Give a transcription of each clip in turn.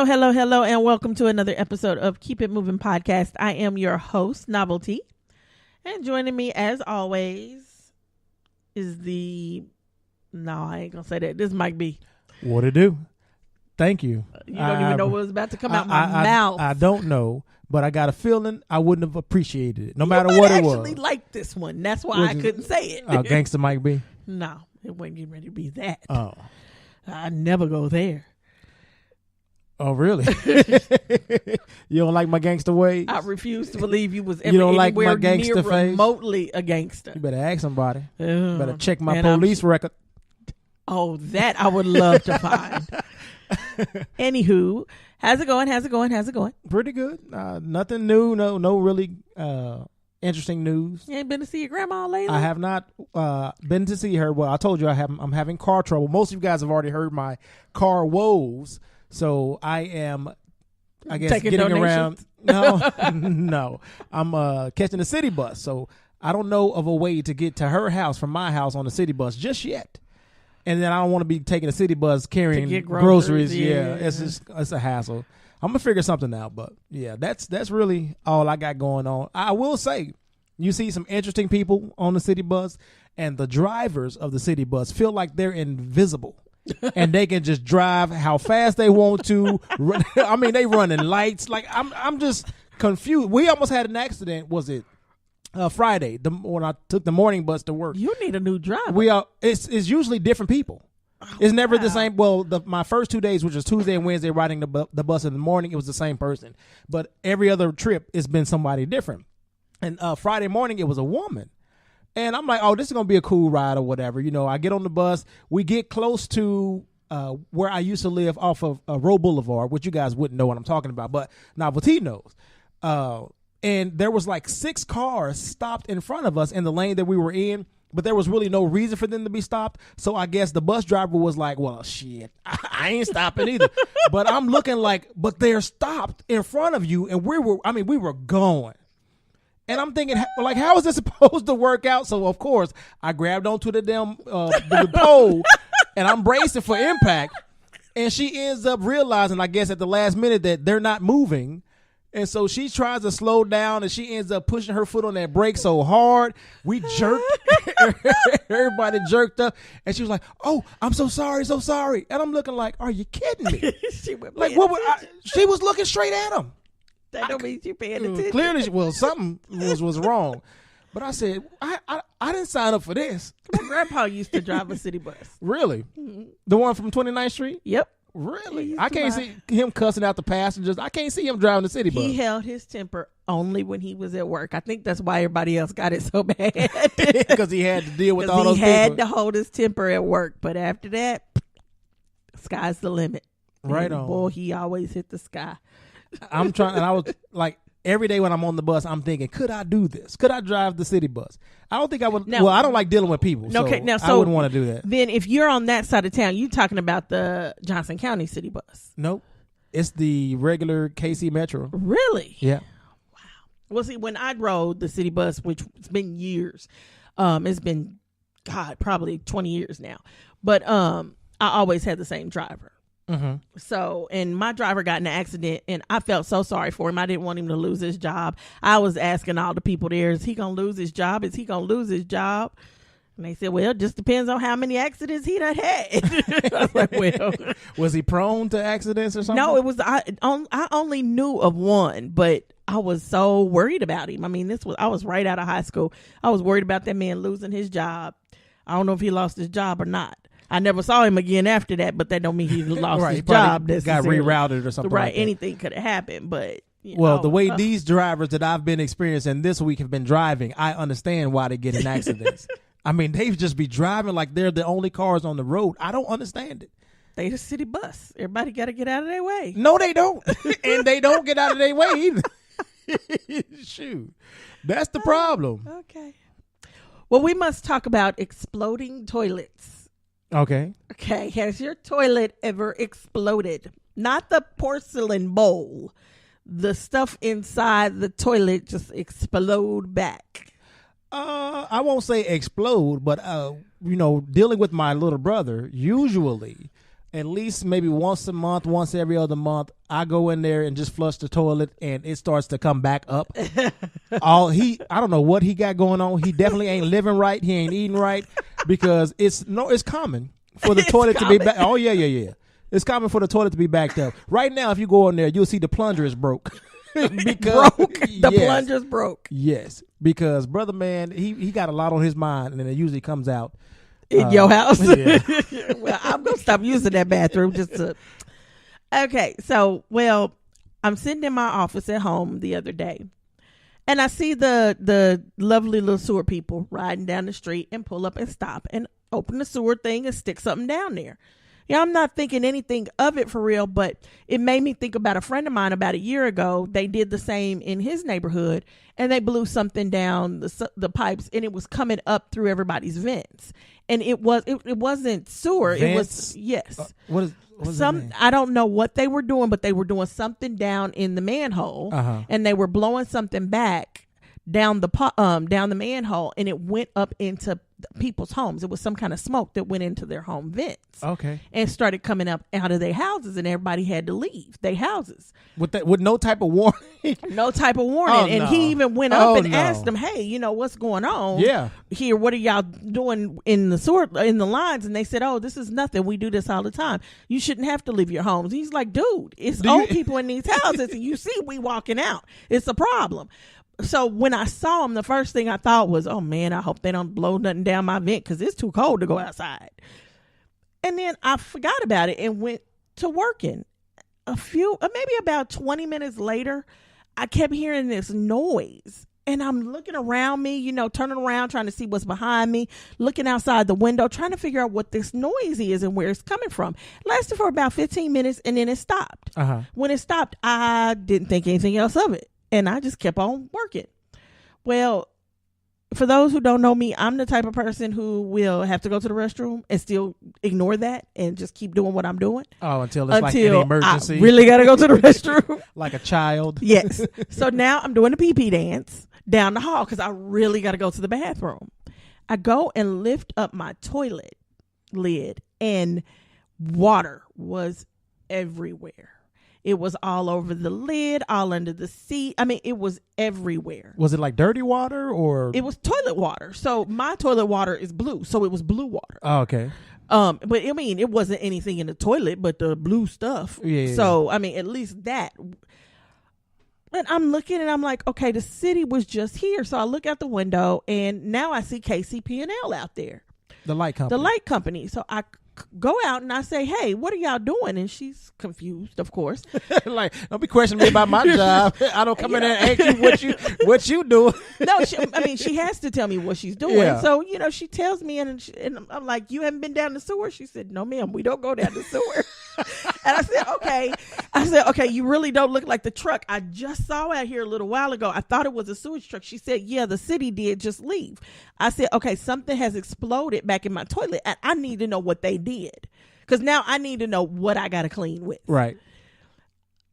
Hello, and welcome to another episode of Keep It Moving Podcast. I am your host, Novelty, and joining me, as always, is I ain't gonna say that. This might be. What it do? Thank you. You don't even know what was about to come out my mouth. I don't know, but I got a feeling I wouldn't have appreciated it, no matter what it was. I actually like this one. That's why I couldn't say it. Gangsta Mike B? No, it wasn't getting ready to be that. Oh. I never go there. Oh, really? You don't like my gangster ways? I refuse to believe you was ever you don't like my gangster face? Remotely a gangster. You better ask somebody. Better check my man, police record. Oh, that I would love to find. Anywho, how's it going? Pretty good. Nothing new. No really interesting news. You ain't been to see your grandma lately? I have not been to see her. Well, I told you I'm having car trouble. Most of you guys have already heard my car woes. So I am, I guess, taking getting donations? around. No. I'm catching the city bus. So I don't know of a way to get to her house from my house on the city bus just yet. And then I don't want to be taking a city bus carrying groceries. Yeah, it's a hassle. I'm gonna figure something out. But yeah, that's really all I got going on. I will say, you see some interesting people on the city bus, and the drivers of the city bus feel like they're invisible. And they can just drive how fast they want to. I mean, they running lights. Like I'm just confused. We almost had an accident. Was it Friday? When I took the morning bus to work. You need a new driver. It's usually different people. It's never the same. Well, my first 2 days, which was Tuesday and Wednesday, riding the bus in the morning, it was the same person. But every other trip, it's been somebody different. And Friday morning, it was a woman. And I'm like, oh, this is going to be a cool ride or whatever. You know, I get on the bus. We get close to where I used to live off of Roe Boulevard, which you guys wouldn't know what I'm talking about, but Novelty knows. And there was like 6 cars stopped in front of us in the lane that we were in, but there was really no reason for them to be stopped. So I guess the bus driver was like, well, shit, I ain't stopping either. But I'm looking like, but they're stopped in front of you. And we were going. And I'm thinking, like, how is this supposed to work out? So, of course, I grabbed onto the damn the pole, and I'm bracing for impact. And she ends up realizing, I guess, at the last minute that they're not moving. And so she tries to slow down, and she ends up pushing her foot on that brake so hard. We jerked. Everybody jerked up. And she was like, oh, I'm so sorry. And I'm looking like, are you kidding me? She was looking straight at him. That don't mean you paying attention. Clearly, something was wrong. But I said, I didn't sign up for this. My grandpa used to drive a city bus. Really? Mm-hmm. The one from 29th Street? Yep. Really? I can't see him cussing out the passengers. I can't see him driving the city bus. He held his temper only when he was at work. I think that's why everybody else got it so bad. Because he had to deal with all those people. He had to hold his temper at work. But after that, sky's the limit. Right and on. Boy, he always hit the sky. I'm trying, and I was like, every day when I'm on the bus, I'm thinking, could I do this? Could I drive the city bus? I don't think I would. I don't like dealing with people. So I wouldn't want to do that. Then if you're on that side of town, you talking about the Johnson County city bus? Nope. It's the regular KC Metro. Really? Yeah. Wow. Well, see, when I rode the city bus, which it's been years, it's been, probably 20 years now. But I always had the same driver. Mm-hmm. So, and my driver got in an accident, and I felt so sorry for him. I didn't want him to lose his job. I was asking all the people there, is he going to lose his job? Is he going to lose his job? And they said, well, it just depends on how many accidents he done had. I was like, well. Was he prone to accidents or something? No, it was, I only knew of one, but I was so worried about him. I mean, I was right out of high school. I was worried about that man losing his job. I don't know if he lost his job or not. I never saw him again after that, but that don't mean he lost his job. Got rerouted or something. Right, like that. Anything could have happened, but the way these drivers that I've been experiencing this week have been driving, I understand why they get in accidents. I mean, they just be driving like they're the only cars on the road. I don't understand it. They the city bus. Everybody got to get out of their way. No, they don't, and they don't get out of their way either. Shoot, that's the problem. Okay. Well, we must talk about exploding toilets. Okay. Has your toilet ever exploded? Not the porcelain bowl. The stuff inside the toilet just explode back. I won't say explode, but dealing with my little brother, usually at least maybe once a month, once every other month, I go in there and just flush the toilet, and it starts to come back up. I don't know what he got going on. He definitely ain't living right. He ain't eating right, because it's common for the toilet to be back. Oh yeah. It's common for the toilet to be backed up. Right now, if you go in there, you'll see the plunger is broke. Plunger's broke. Yes, because brother man, he got a lot on his mind, and then it usually comes out in your house. Yeah. Well, I'm gonna stop using that bathroom just to. Okay, so I'm sitting in my office at home the other day, and I see the lovely little sewer people riding down the street and pull up and stop and open the sewer thing and stick something down there. Yeah, I'm not thinking anything of it for real, but it made me think about a friend of mine about a year ago. They did the same in his neighborhood, and they blew something down the pipes, and it was coming up through everybody's vents. And it wasn't sewer. Vents? It was, yes. What does that mean? I don't know what they were doing, but they were doing something down in the manhole, and they were blowing something back down the manhole, and it went up into people's homes. It was some kind of smoke that went into their home vents. Okay. And started coming up out of their houses, and everybody had to leave their houses. With no type of warning? No type of warning. Oh, and no. he even went up and asked them, hey, what's going on? Yeah. Here, what are y'all doing in the lines? And they said, oh, this is nothing. We do this all the time. You shouldn't have to leave your homes. He's like, dude, it's old people in these houses, and you see we walking out. It's a problem. So when I saw him, the first thing I thought was, oh man, I hope they don't blow nothing down my vent, because it's too cold to go outside. And then I forgot about it and went to working. Maybe about 20 minutes later, I kept hearing this noise, and I'm looking around me, turning around, trying to see what's behind me, looking outside the window, trying to figure out what this noise is and where it's coming from. It lasted for about 15 minutes, and then it stopped. When it stopped, I didn't think anything else of it. And I just kept on working. Well, for those who don't know me, I'm the type of person who will have to go to the restroom and still ignore that and just keep doing what I'm doing. Oh, until it's like an emergency. I really got to go to the restroom. Like a child. Yes. So now I'm doing a pee-pee dance down the hall because I really got to go to the bathroom. I go and lift up my toilet lid, and water was everywhere. It was all over the lid, all under the seat. I mean, it was everywhere. Was it like dirty water or? It was toilet water. So my toilet water is blue. So it was blue water. Oh, okay. But I mean, it wasn't anything in the toilet but the blue stuff. Yeah. So, I mean, at least that. And I'm looking and I'm like, okay, the city was just here. So I look out the window and now I see KCP&L out there. The light company. So I go out and I say, hey, what are y'all doing? And she's confused, of course. Like, don't be questioning me about my job. I don't come in there and ask you what you doing. No, she has to tell me what she's doing. Yeah. So, she tells me, and I'm like, you haven't been down the sewer? She said, no, ma'am, we don't go down the sewer. And I said, okay, you really don't look like the truck I just saw out here a little while ago. I thought it was a sewage truck. She said, yeah, the city did just leave. I said, okay, something has exploded back in my toilet, and I need to know what they did, because now I need to know what I got to clean with. Right.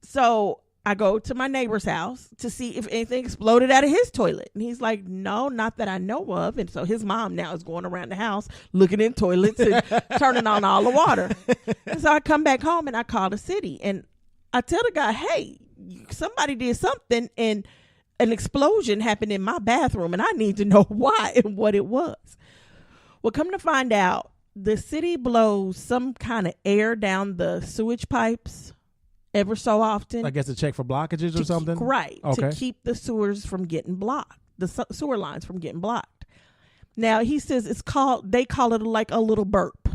So I go to my neighbor's house to see if anything exploded out of his toilet. And he's like, no, not that I know of. And so his mom now is going around the house looking in toilets and turning on all the water. And so I come back home and I call the city. And I tell the guy, hey, somebody did something and an explosion happened in my bathroom, and I need to know why and what it was. Well, come to find out, the city blows some kind of air down the sewage pipes ever so often. I guess to check for blockages or something? Right. Okay. To keep the sewers from getting blocked, the sewer lines from getting blocked. Now, he says they call it like a little burp.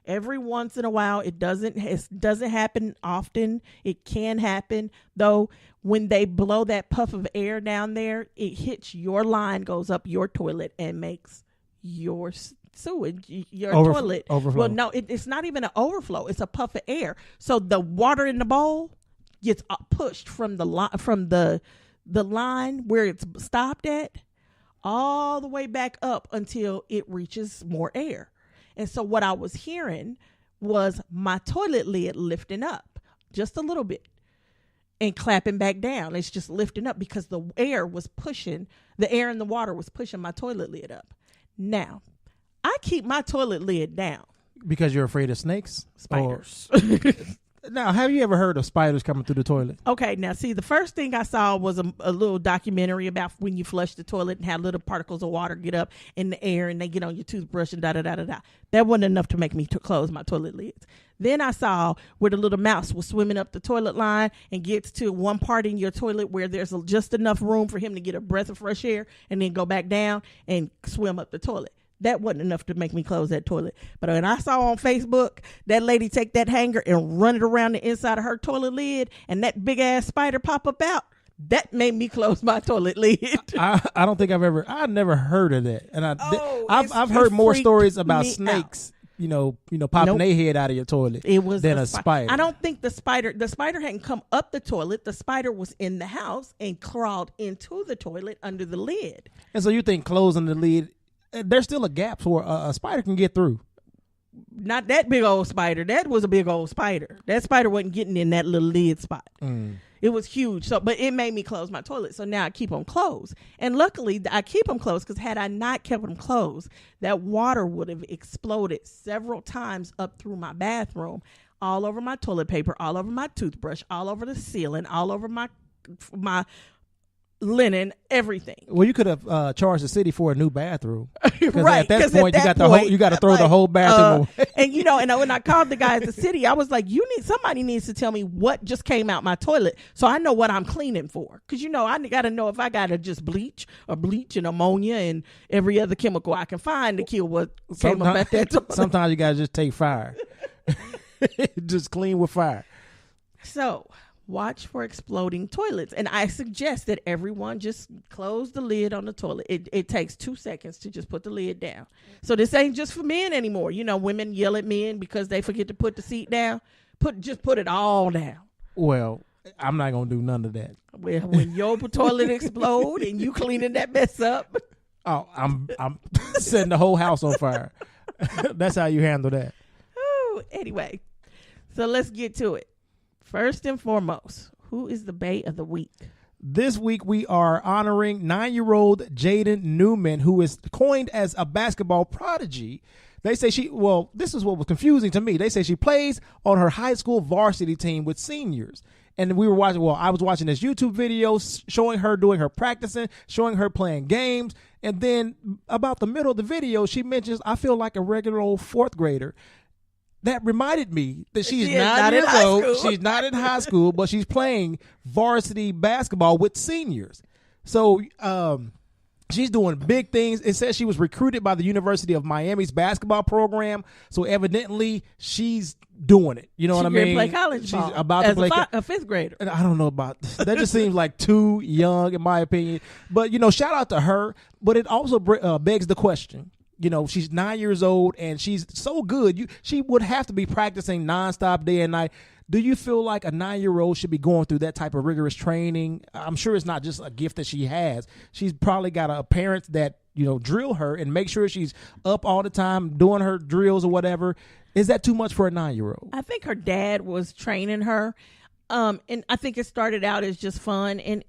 Every once in a while, it doesn't happen often. It can happen, though. When they blow that puff of air down there, it hits your line, goes up your toilet, and makes your sewage, your toilet overflow. Well, no, it's not even an overflow. It's a puff of air. So the water in the bowl gets pushed from the line where it's stopped at, all the way back up until it reaches more air. And so what I was hearing was my toilet lid lifting up just a little bit and clapping back down. It's just lifting up because the air in the water was pushing my toilet lid up. Now, I keep my toilet lid down. Because you're afraid of snakes? Spiders. Now, have you ever heard of spiders coming through the toilet? Okay, now see, the first thing I saw was a little documentary about when you flush the toilet and how little particles of water get up in the air and they get on your toothbrush and da-da-da-da-da. That wasn't enough to make me close my toilet lids. Then I saw where the little mouse was swimming up the toilet line and gets to one part in your toilet where there's just enough room for him to get a breath of fresh air and then go back down and swim up the toilet. That wasn't enough to make me close that toilet. But when I saw on Facebook that lady take that hanger and run it around the inside of her toilet lid and that big ass spider pop up out, that made me close my toilet lid. I don't think I've never heard of that. And I've heard more stories about snakes, popping their head out of your toilet than a spider. I don't think the spider hadn't come up the toilet. The spider was in the house and crawled into the toilet under the lid. And so you think closing the lid, there's still a gap where a spider can get through. Not that big old spider. That was a big old spider. That spider wasn't getting in that little lid spot. It was huge. But it made me close my toilet. So now I keep them closed. And luckily I keep them closed because had I not kept them closed, that water would have exploded several times up through my bathroom, all over my toilet paper, all over my toothbrush, all over the ceiling, all over my linen, everything. Well, you could have charged the city for a new bathroom. Right. At that point, you got to throw the whole bathroom away. And when I called the guy at the city, I was like, somebody needs to tell me what just came out my toilet so I know what I'm cleaning for. Because, I got to know if I got to just bleach and ammonia and every other chemical I can find to kill what came up at that toilet. Sometimes you got to just take fire. Just clean with fire. So watch for exploding toilets. And I suggest that everyone just close the lid on the toilet. It takes 2 seconds to just put the lid down. So this ain't just for men anymore. Women yell at men because they forget to put the seat down. Just put it all down. Well, I'm not going to do none of that. Well, when your toilet explode and you cleaning that mess up. Oh, I'm setting the whole house on fire. That's how you handle that. Oh, anyway. So let's get to it. First and foremost, who is the Bae of the week? This week we are honoring 9-year-old Jaden Newman, who is coined as a basketball prodigy. They say this is what was confusing to me. They say she plays on her high school varsity team with seniors. And I was watching this YouTube video showing her doing her practicing, showing her playing games. And then about the middle of the video, she mentions, I feel like a regular old fourth grader. That reminded me that she's 9 years old. She's not in high school, but she's playing varsity basketball with seniors. So she's doing big things. It says she was recruited by the University of Miami's basketball program. So evidently she's doing it. You know what I mean? Play college ball. She's about to play a fifth grader. And I don't know about that. Just seems like too young, in my opinion. But shout out to her. But it also begs the question. She's 9 years old and she's so good. She would have to be practicing nonstop day and night. Do you feel like a 9-year-old should be going through that type of rigorous training? I'm sure it's not just a gift that she has. She's probably got a parents that, drill her and make sure she's up all the time doing her drills or whatever. Is that too much for a 9-year-old? I think her dad was training her. And I think it started out as just fun. And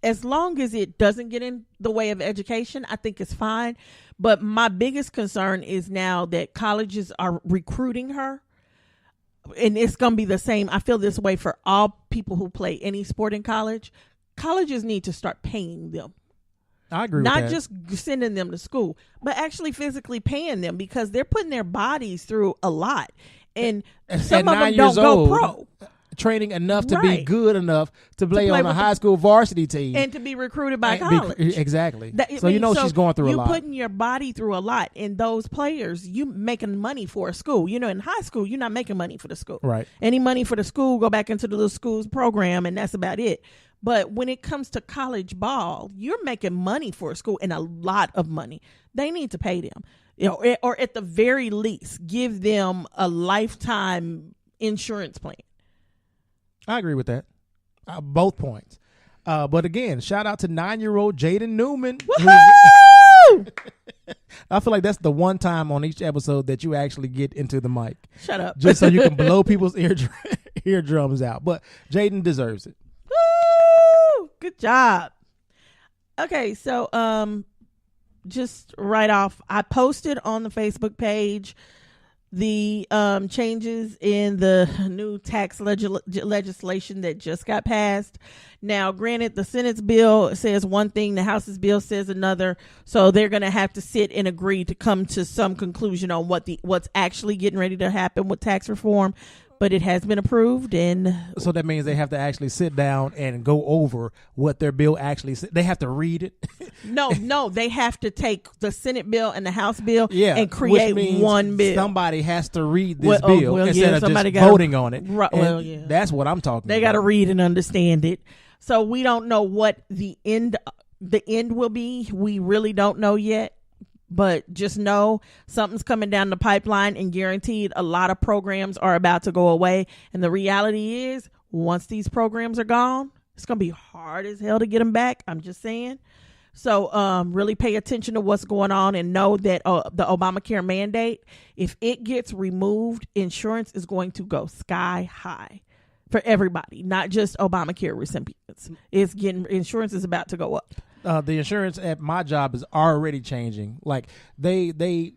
as long as it doesn't get in the way of education, I think it's fine. But my biggest concern is now that colleges are recruiting her. And it's going to be the same. I feel this way for all people who play any sport in college. Colleges need to start paying them. I agree with that. Not just sending them to school, but actually physically paying them because they're putting their bodies through a lot. And some of them don't go pro. Training enough to be good enough to play on a high school varsity team and to be recruited by college. Exactly. She's going through a lot. You're putting your body through a lot, and those players, you making money for a school. In high school, you're not making money for the school. Right. Any money for the school go back into the little school's program, and that's about it. But when it comes to college ball, you're making money for a school, and a lot of money. They need to pay them, or at the very least, give them a lifetime insurance plan. I agree with that. Both points. But again, shout out to 9-year-old Jaden Newman. Woohoo! I feel like that's the one time on each episode that you actually get into the mic. Shut up. Just so you can blow people's eardrums out. But Jaden deserves it. Woo! Good job. Okay, so just right off, I posted on the Facebook page the changes in the new tax legislation that just got passed. Now, granted, the Senate's bill says one thing, the House's bill says another, so they're going to have to sit and agree to come to some conclusion on what's actually getting ready to happen with tax reform. But it has been approved, and so that means they have to actually sit down and go over what their bill actually says. They have to read it. No, they have to take the Senate bill and the House bill and which create means one bill. Somebody has to read this bill instead of just voting on it. Right, that's what I'm talking about. They got to read and understand it. So we don't know what the end will be. We really don't know yet. But just know something's coming down the pipeline, and guaranteed a lot of programs are about to go away. And the reality is, once these programs are gone, it's going to be hard as hell to get them back. I'm just saying. So really pay attention to what's going on, and know that the Obamacare mandate, if it gets removed, insurance is going to go sky high for everybody, not just Obamacare recipients. Insurance is about to go up. The insurance at my job is already changing. Like they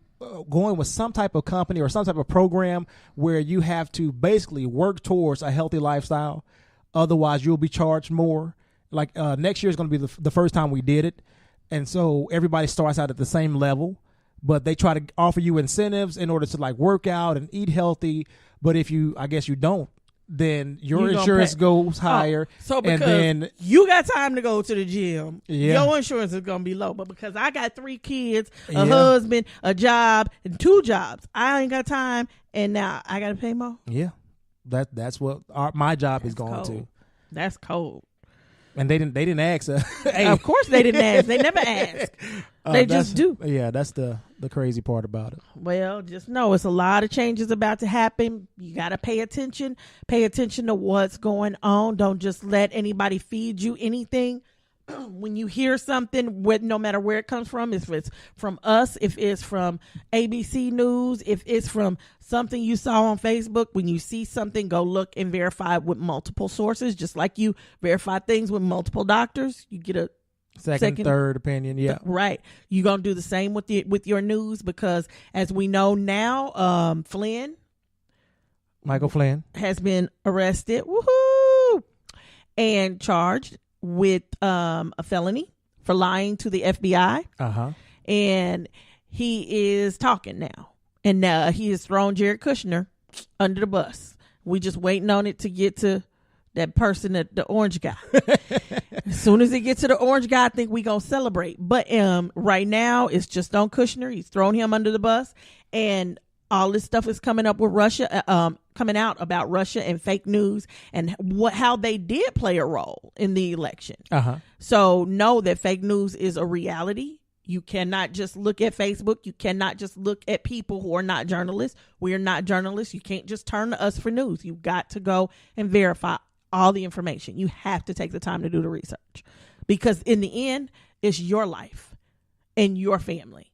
going with some type of company or some type of program where you have to basically work towards a healthy lifestyle. Otherwise, you'll be charged more. Like next year is going to be the first time we did it. And so everybody starts out at the same level, but they try to offer you incentives in order to like work out and eat healthy. But if you don't, then your insurance goes higher. So because then you got time to go to the gym, your insurance is going to be low. But because I got 3 kids, a husband, a job, and 2 jobs, I ain't got time, and now I got to pay more. Yeah, that's what my job is going to. That's cold. And they didn't ask. Hey. Of course they didn't ask. They never ask. They just do. Yeah, that's the crazy part about it. Well, just know it's a lot of changes about to happen. You got to pay attention. Pay attention to what's going on. Don't just let anybody feed you anything. When you hear something, no matter where it comes from, if it's from us, if it's from ABC News, if it's from something you saw on Facebook, when you see something, go look and verify with multiple sources. Just like you verify things with multiple doctors, you get a second, third opinion. Yeah, right. You're gonna do the same with your news, because as we know now, Michael Flynn has been arrested, woohoo, and charged with a felony for lying to the FBI. And he is talking now, and he has thrown Jared Kushner under the bus. We just waiting on it to get to that person, the orange guy. As soon as it gets to the orange guy, I think we gonna celebrate. But right now it's just on Kushner. He's thrown him under the bus, and all this stuff is coming up with Russia, coming out about Russia and fake news and how they did play a role in the election. So know that fake news is a reality. You cannot just look at Facebook. You cannot just look at people who are not journalists. We are not journalists. You can't just turn to us for news. You've got to go and verify all the information. You have to take the time to do the research, because in the end, it's your life and your family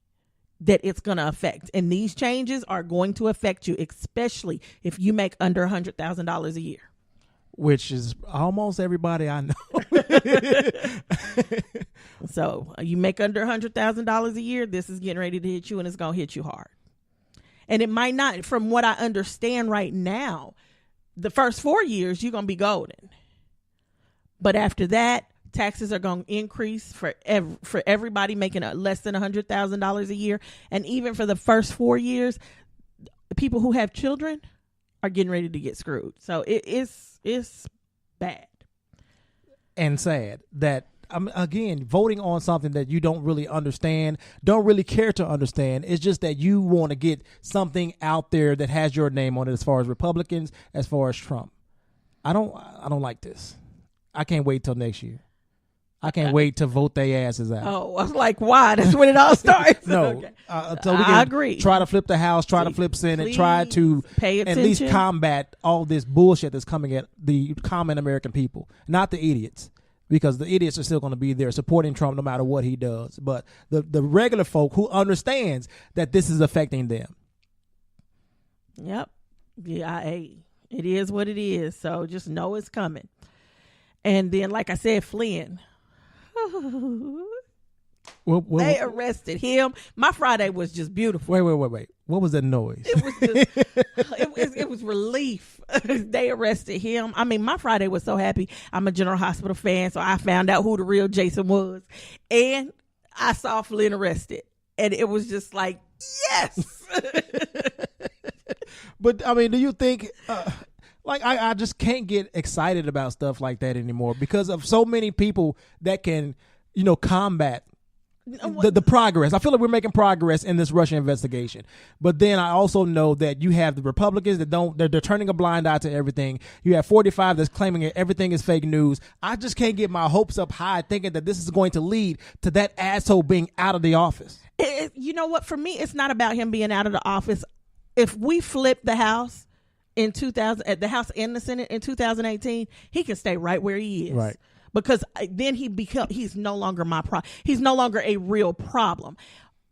that it's going to affect. And these changes are going to affect you, especially if you make under $100,000 a year. Which is almost everybody I know. So you make under $100,000 a year, this is getting ready to hit you, and it's going to hit you hard. And it might not, from what I understand right now, the first 4 years, you're going to be golden. But after that, taxes are going to increase for everybody making less than $100,000 a year. And even for the first 4 years, people who have children are getting ready to get screwed. So it's bad. And sad that, again, voting on something that you don't really understand, don't really care to understand. It's just that you want to get something out there that has your name on it, as far as Republicans, as far as Trump. I don't like this. I can't wait till next year. I can't wait to vote their asses out. Oh, I was like, why? That's when it all starts. No, okay. So we can I agree. Try to flip the House, try to flip Senate, try to pay attention. At least combat all this bullshit that's coming at the common American people, not the idiots, because the idiots are still going to be there supporting Trump no matter what he does. But the regular folk who understands that this is affecting them. Yep. Yeah, it is what it is. So just know it's coming. And then, like I said, Flynn. Well, they arrested him. My Friday was just beautiful. Wait. What was that noise? It was just, it was relief. They arrested him. I mean, my Friday was so happy. I'm a General Hospital fan, so I found out who the real Jason was. And I saw Flynn arrested. And it was just like, yes. But, I mean, do you think... I just can't get excited about stuff like that anymore because of so many people that can, combat the progress. I feel like we're making progress in this Russia investigation. But then I also know that you have the Republicans that they're turning a blind eye to everything. You have 45 that's claiming that everything is fake news. I just can't get my hopes up high thinking that this is going to lead to that asshole being out of the office. You know what? For me, it's not about him being out of the office. If we flip the House in 2000, at the House and the Senate in 2018, he can stay right where he is. Right. Because then he's no longer he's no longer a real problem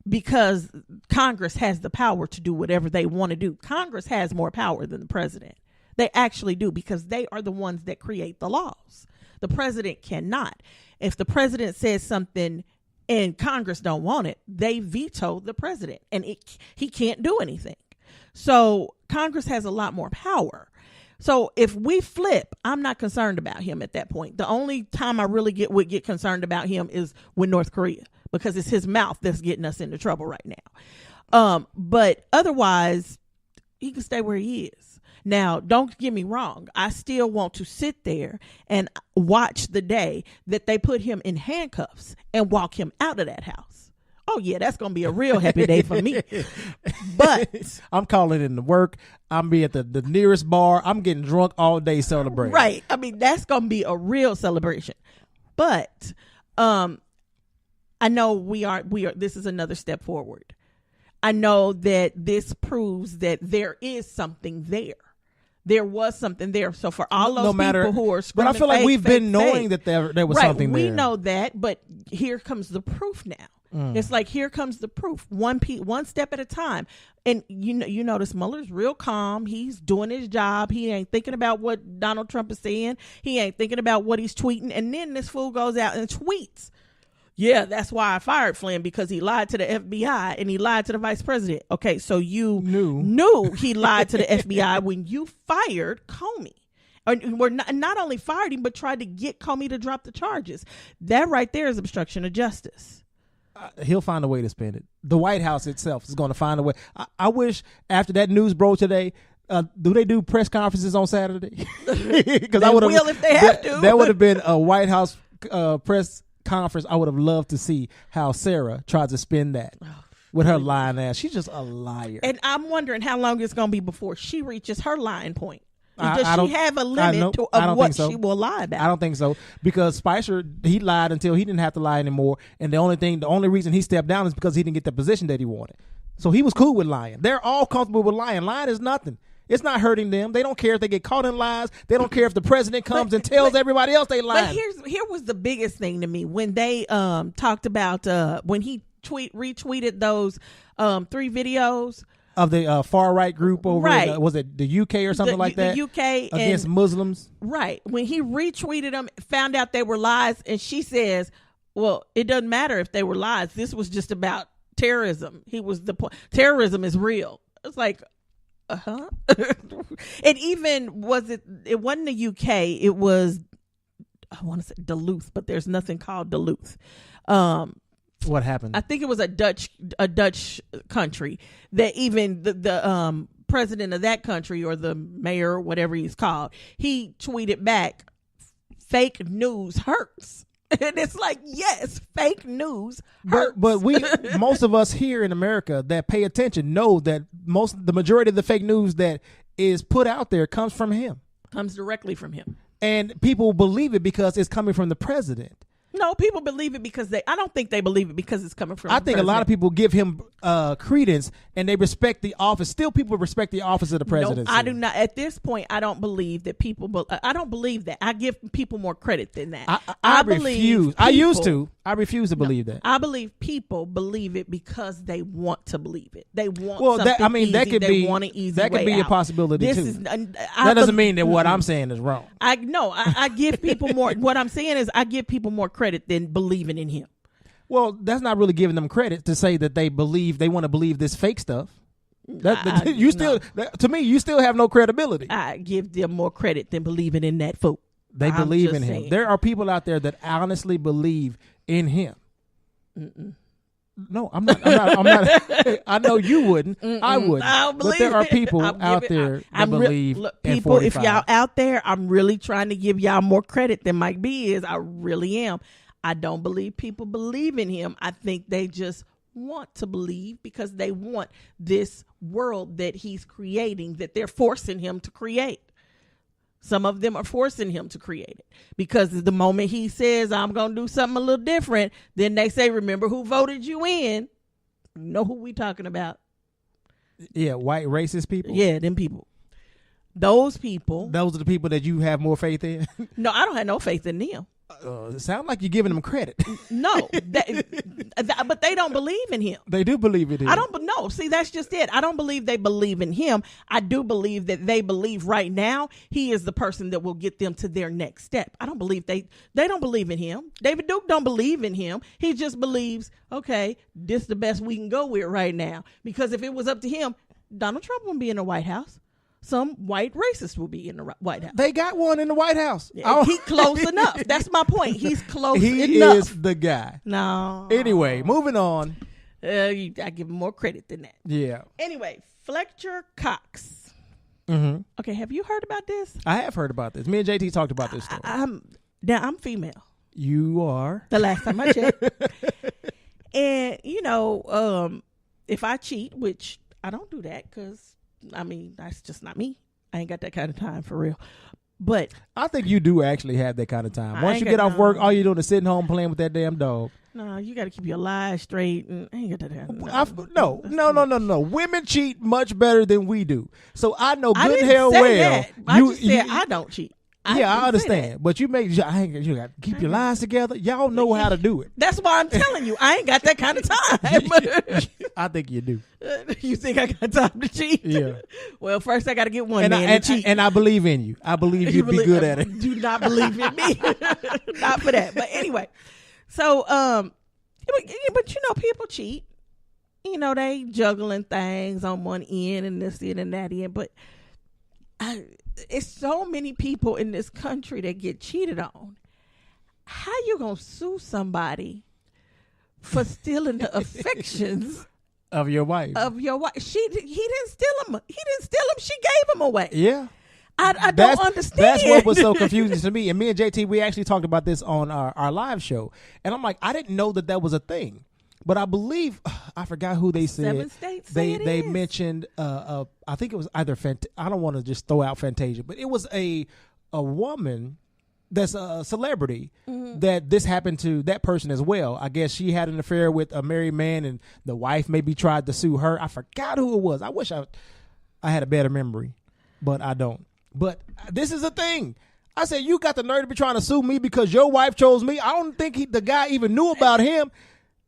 because Congress has the power to do whatever they want to do. Congress has more power than the president. They actually do because they are the ones that create the laws. The president cannot. If the president says something and Congress don't want it, they veto the president and he can't do anything. So Congress has a lot more power. So if we flip, I'm not concerned about him at that point. The only time I really would get concerned about him is with North Korea because it's his mouth that's getting us into trouble right now. But otherwise, he can stay where he is. Now, don't get me wrong. I still want to sit there and watch the day that they put him in handcuffs and walk him out of that house. Oh, yeah, that's going to be a real happy day for me. But I'm calling in to work. I'm be at the nearest bar. I'm getting drunk all day celebrating. Right. I mean, that's going to be a real celebration. But I know we are. This is another step forward. I know that this proves that there is something there. There was something there. So for all those people who are screaming, but I feel like we've been knowing that there was something there. We know that, but here comes the proof now. It's like, here comes the proof, one step at a time. And you notice Mueller's real calm. He's doing his job. He ain't thinking about what Donald Trump is saying. He ain't thinking about what he's tweeting. And then this fool goes out and tweets, yeah, that's why I fired Flynn, because he lied to the FBI and he lied to the vice president. Okay, so you knew he lied to the FBI when you fired Comey. Or not only fired him, but tried to get Comey to drop the charges. That right there is obstruction of justice. He'll find a way to spin it. The White House itself is going to find a way. I wish after that news broke today, do they do press conferences on Saturday? Because I would have, if they have to. That would have been a White House press conference. I would have loved to see how Sarah tries to spin that with her lying ass. She's just a liar. And I'm wondering how long it's going to be before she reaches her lying point. Does she have a limit of what she will lie about? I don't think so, because Spicer, he lied until he didn't have to lie anymore, and the only reason he stepped down is because he didn't get the position that he wanted. So he was cool with lying. They're all comfortable with lying. Lying is nothing. It's not hurting them. They don't care if they get caught in lies. They don't care if the president comes and tells everybody else they lied. But here was the biggest thing to me when they talked about when he retweeted those 3 videos of the far right group over, right. Was it the UK or something like that? The UK against Muslims. Right. When he retweeted them, found out they were lies, and she says, well, it doesn't matter if they were lies. This was just about terrorism. He was the point. Terrorism is real. It's like, It even it wasn't the UK. It was, I want to say Duluth, but there's nothing called Duluth. What happened? I think it was a Dutch country that even the president of that country, or the mayor, or whatever he's called, he tweeted back, "Fake news hurts." And it's like, yes, fake news hurts. But most of us here in America that pay attention know that the majority of the fake news that is put out there comes from him. Comes directly from him. And people believe it because it's coming from the president. No, people believe it because I don't think they believe it because it's coming from the president. A lot of people give him credence, and they respect the office. Still, people respect the office of the presidency. No, I do not. At this point, I don't believe that people. I don't believe that. I give people more credit than that. I refuse. I used to. I refuse to believe that. I believe people believe it because they want to believe it. They want something easy. That could they want an easy that could way be out. a possibility too. That doesn't mean that what I'm saying is wrong. I give people more. What I'm saying is I give people more credit than believing in him. Well, that's not really giving them credit to say that they want to believe this fake stuff. To me, you still have no credibility. I give them more credit than believing in that fool. They believe in him. There are people out there that honestly believe in him. Mm-mm. No, I'm not. I know you wouldn't. I wouldn't. But there are people out there that believe in people, 45. if y'all out there, I'm really trying to give y'all more credit than Mike B is. I really am. I don't believe people believe in him. I think they just want to believe because they want this world that he's creating, that they're forcing him to create. Some of them are forcing him to create it because the moment he says, I'm going to do something a little different, then they say, remember who voted you in? You know who we talking about? Yeah, white racist people? Yeah, them people. Those people. Those are the people that you have more faith in? No, I don't have no faith in them. It sounds like you're giving them credit. No, but they don't believe in him. They do believe in him. I don't know. See, that's just it. I don't believe they believe in him. I do believe that they believe right now he is the person that will get them to their next step. I don't believe they don't believe in him. David Duke don't believe in him. He just believes, okay, this is the best we can go with right now. Because if it was up to him, Donald Trump wouldn't be in the White House. Some white racist will be in the White House. They got one in the White House. Yeah, he's close enough. That's my point. He's close enough. He is the guy. No. Anyway, moving on. I give him more credit than that. Yeah. Anyway, Fletcher Cox. Mm-hmm. Okay, have you heard about this? I have heard about this. Me and JT talked about this story. I'm female. You are. The last time I checked. And, if I cheat, which I don't do that because, that's just not me. I ain't got that kind of time for real. But I think you do actually have that kind of time. Once you get off work, all you're doing is sitting home playing with that damn dog. No, you got to keep your lies straight. And I ain't got that. No. Women cheat much better than we do. So I know good I didn't hell say well. That. I just said I don't cheat. I understand, but you got to keep your lies together. Y'all know how to do it. That's why I'm telling you, I ain't got that kind of time. I think you do. You think I got time to cheat? Yeah. Well, first I got to get one man to cheat. And I believe in you. I believe you'd be good at it. Do not believe in me. Not for that. But anyway, so but people cheat. They juggling things on one end and this end and that end, but it's so many people in this country that get cheated on. How you gonna sue somebody for stealing the affections of your wife? He didn't steal them. He didn't steal them. She gave them away. Yeah. I don't understand. That's what was so confusing to me. And me and JT, we actually talked about this on our live show. And I'm like, I didn't know that was a thing. But I believe, I forgot who they said. 7 states they mentioned, I think it was either, I don't want to just throw out Fantasia, but it was a woman that's a celebrity that this happened to that person as well. I guess she had an affair with a married man and the wife maybe tried to sue her. I forgot who it was. I wish I had a better memory, but I don't. But this is a thing. I said, you got the nerve to be trying to sue me because your wife chose me. I don't think the guy even knew about him.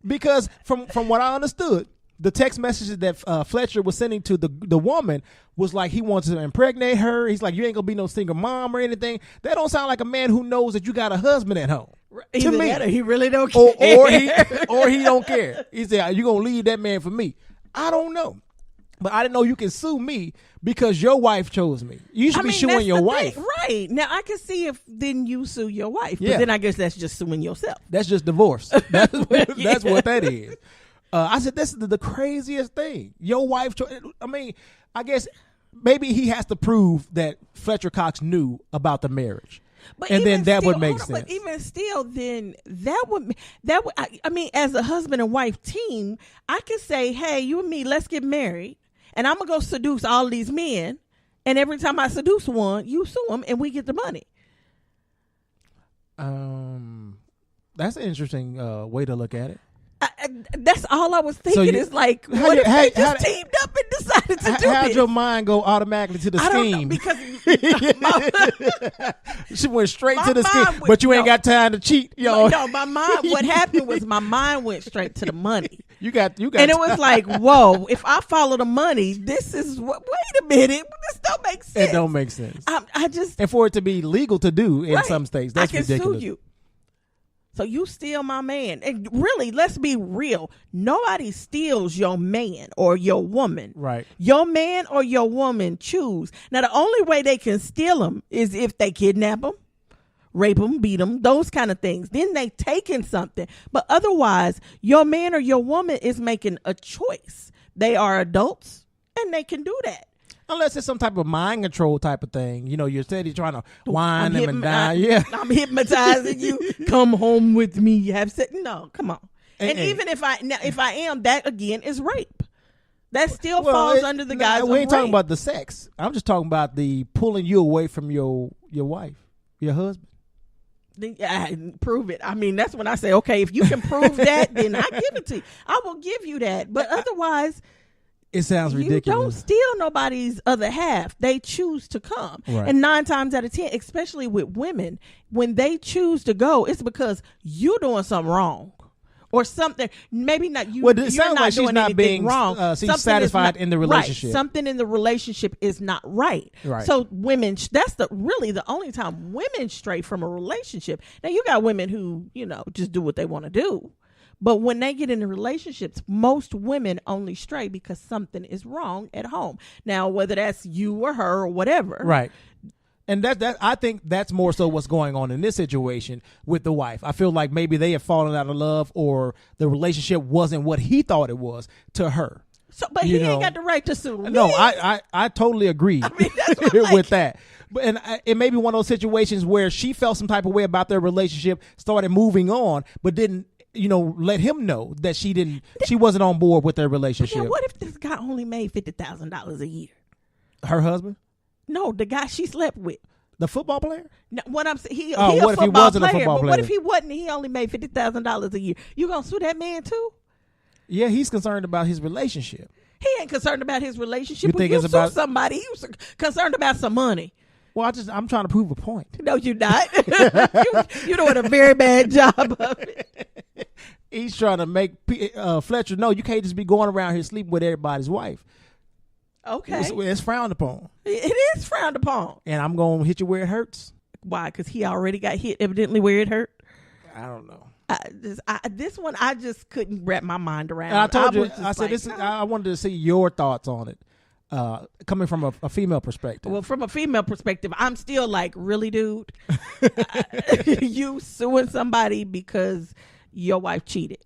Because from what I understood, the text messages that Fletcher was sending to the woman was like he wants to impregnate her. He's like, you ain't gonna be no single mom or anything. That don't sound like a man who knows that you got a husband at home. Either to me, that or he really don't care, or he don't care. He said, you gonna leave that man for me? I don't know, but I didn't know you can sue me because your wife chose me. You should be suing your wife. Right. Now, I can see if then you sue your wife. But then I guess that's just suing yourself. That's just divorce. That's what that is. I said, this is the craziest thing. Your wife I guess maybe he has to prove that Fletcher Cox knew about the marriage. And then that would make sense. But even still, then that would as a husband and wife team, I could say, hey, you and me, let's get married. And I'm going to go seduce all these men. And every time I seduce one, you sue them and we get the money. That's an interesting way to look at it. That's all I was thinking. Is like, what if they just teamed up and decided to do this? How'd your mind go automatically to the scheme? Because she went straight to the scheme, but you ain't got time to cheat, yo. No, my mind. What happened was my mind went straight to the money. You got, and it was like, whoa! If I follow the money, this is what. Wait a minute, this don't make sense. It don't make sense. I just and for it to be legal to do in some states, that's ridiculous. I can ridiculous. sue you. So you steal my man. And really, let's be real. Nobody steals your man or your woman. Right. Your man or your woman choose. Now, the only way they can steal them is if they kidnap them, rape them, beat them, those kind of things. Then they taking something. But otherwise, your man or your woman is making a choice. They are adults and they can do that. Unless it's some type of mind control type of thing. You know, you're steady trying to wind them and die. Yeah. I'm hypnotizing you. Come home with me. Have sex. No, come on. And even if I am, that again is rape. That still falls under the guise of we ain't rape. talking about the sex. I'm just talking about the pulling you away from your wife, your husband. Prove it. I mean, that's when I say, okay, if you can prove that, then I give it to you. I will give you that. But otherwise, it sounds ridiculous. You don't steal nobody's other half. They choose to come. Right. And 9 times out of 10, especially with women, when they choose to go, it's because you're doing something wrong. Or something, maybe not you. Well, it sounds not like she's not being wrong. She's satisfied in the relationship. Right. Something in the relationship is not right. Right. So women, that's really the only time women stray from a relationship. Now you got women who, just do what they want to do. But when they get into relationships, most women only stray because something is wrong at home. Now, whether that's you or her or whatever. Right. And that I think that's more so what's going on in this situation with the wife. I feel like maybe they have fallen out of love or the relationship wasn't what he thought it was to her. So, but he ain't got the right to sue me. No, I totally agree with that. But it may be one of those situations where she felt some type of way about their relationship, started moving on, but didn't let him know that she wasn't on board with their relationship. What if this guy only made $50,000 a year? Her husband? No, the guy she slept with. The football player? No, what I'm saying, he what if he wasn't a football player? What if he wasn't? He only made $50,000 a year. You gonna sue that man too? Yeah, he's concerned about his relationship. He ain't concerned about his relationship. You think you it's about somebody? He was concerned about some money. Well, I'm trying to prove a point. No, you're not. You're doing a very bad job of it. He's trying to make Fletcher know you can't just be going around here sleeping with everybody's wife. Okay. It's frowned upon. It is frowned upon. And I'm going to hit you where it hurts. Why? Because he already got hit evidently where it hurt? I don't know. This one, I just couldn't wrap my mind around. And I told you, I said, I wanted to see your thoughts on it, coming from a female perspective. Well, from a female perspective, I'm still like, really, dude? You suing somebody because your wife cheated?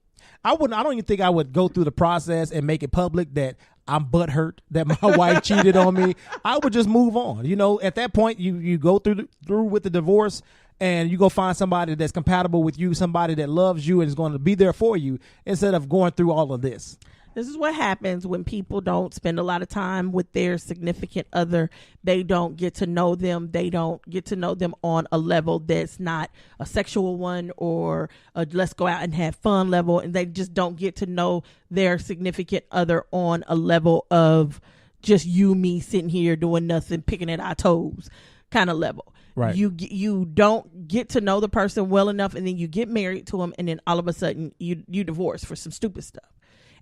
I don't even think I would go through the process and make it public that I'm butthurt that my wife cheated on me. I would just move on. At that point, you go through with the divorce and you go find somebody that's compatible with you, somebody that loves you and is going to be there for you instead of going through all of this. This is what happens when people don't spend a lot of time with their significant other. They don't get to know them. They don't get to know them on a level that's not a sexual one or a let's go out and have fun level. And they just don't get to know their significant other on a level of just you, me sitting here doing nothing, picking at our toes kind of level. Right. You don't get to know the person well enough, and then you get married to them, and then all of a sudden you divorce for some stupid stuff.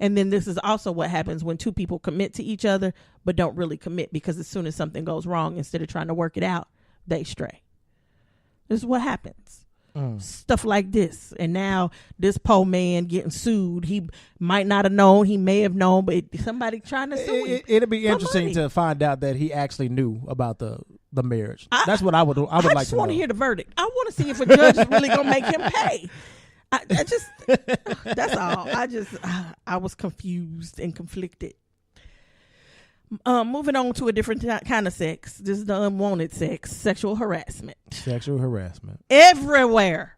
And then this is also what happens when two people commit to each other but don't really commit, because as soon as something goes wrong, instead of trying to work it out, they stray. This is what happens. Stuff like this. And now this poor man getting sued. He might not have known. He may have known, but somebody trying to sue him. It'll be interesting to find out that he actually knew about the marriage. That's what I would like to know. I just want to hear the verdict. I want to see if a judge is really going to make him pay. That's all. I was confused and conflicted. Moving on to a different kind of sex. This is the unwanted sex, sexual harassment. Sexual harassment. Everywhere.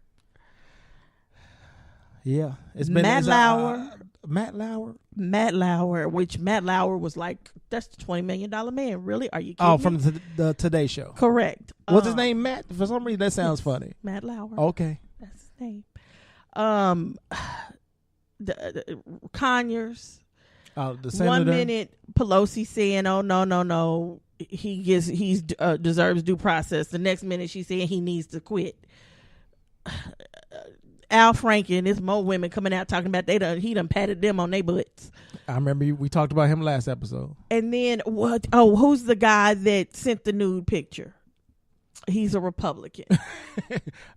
Yeah. It's been Matt Lauer. Matt Lauer, which Matt Lauer was like, that's the $20 million man. Really? Are you kidding me? From the Today Show. Correct. What's his name, Matt? For some reason, that sounds funny. Matt Lauer. Okay. That's his name. The Conyers. The senator. 1 minute Pelosi saying, "Oh no, he deserves due process." The next minute she's saying he needs to quit. Al Franken, there's more women coming out talking about he done patted them on their butts. I remember we talked about him last episode. And then what? Oh, who's the guy that sent the nude picture? He's a Republican.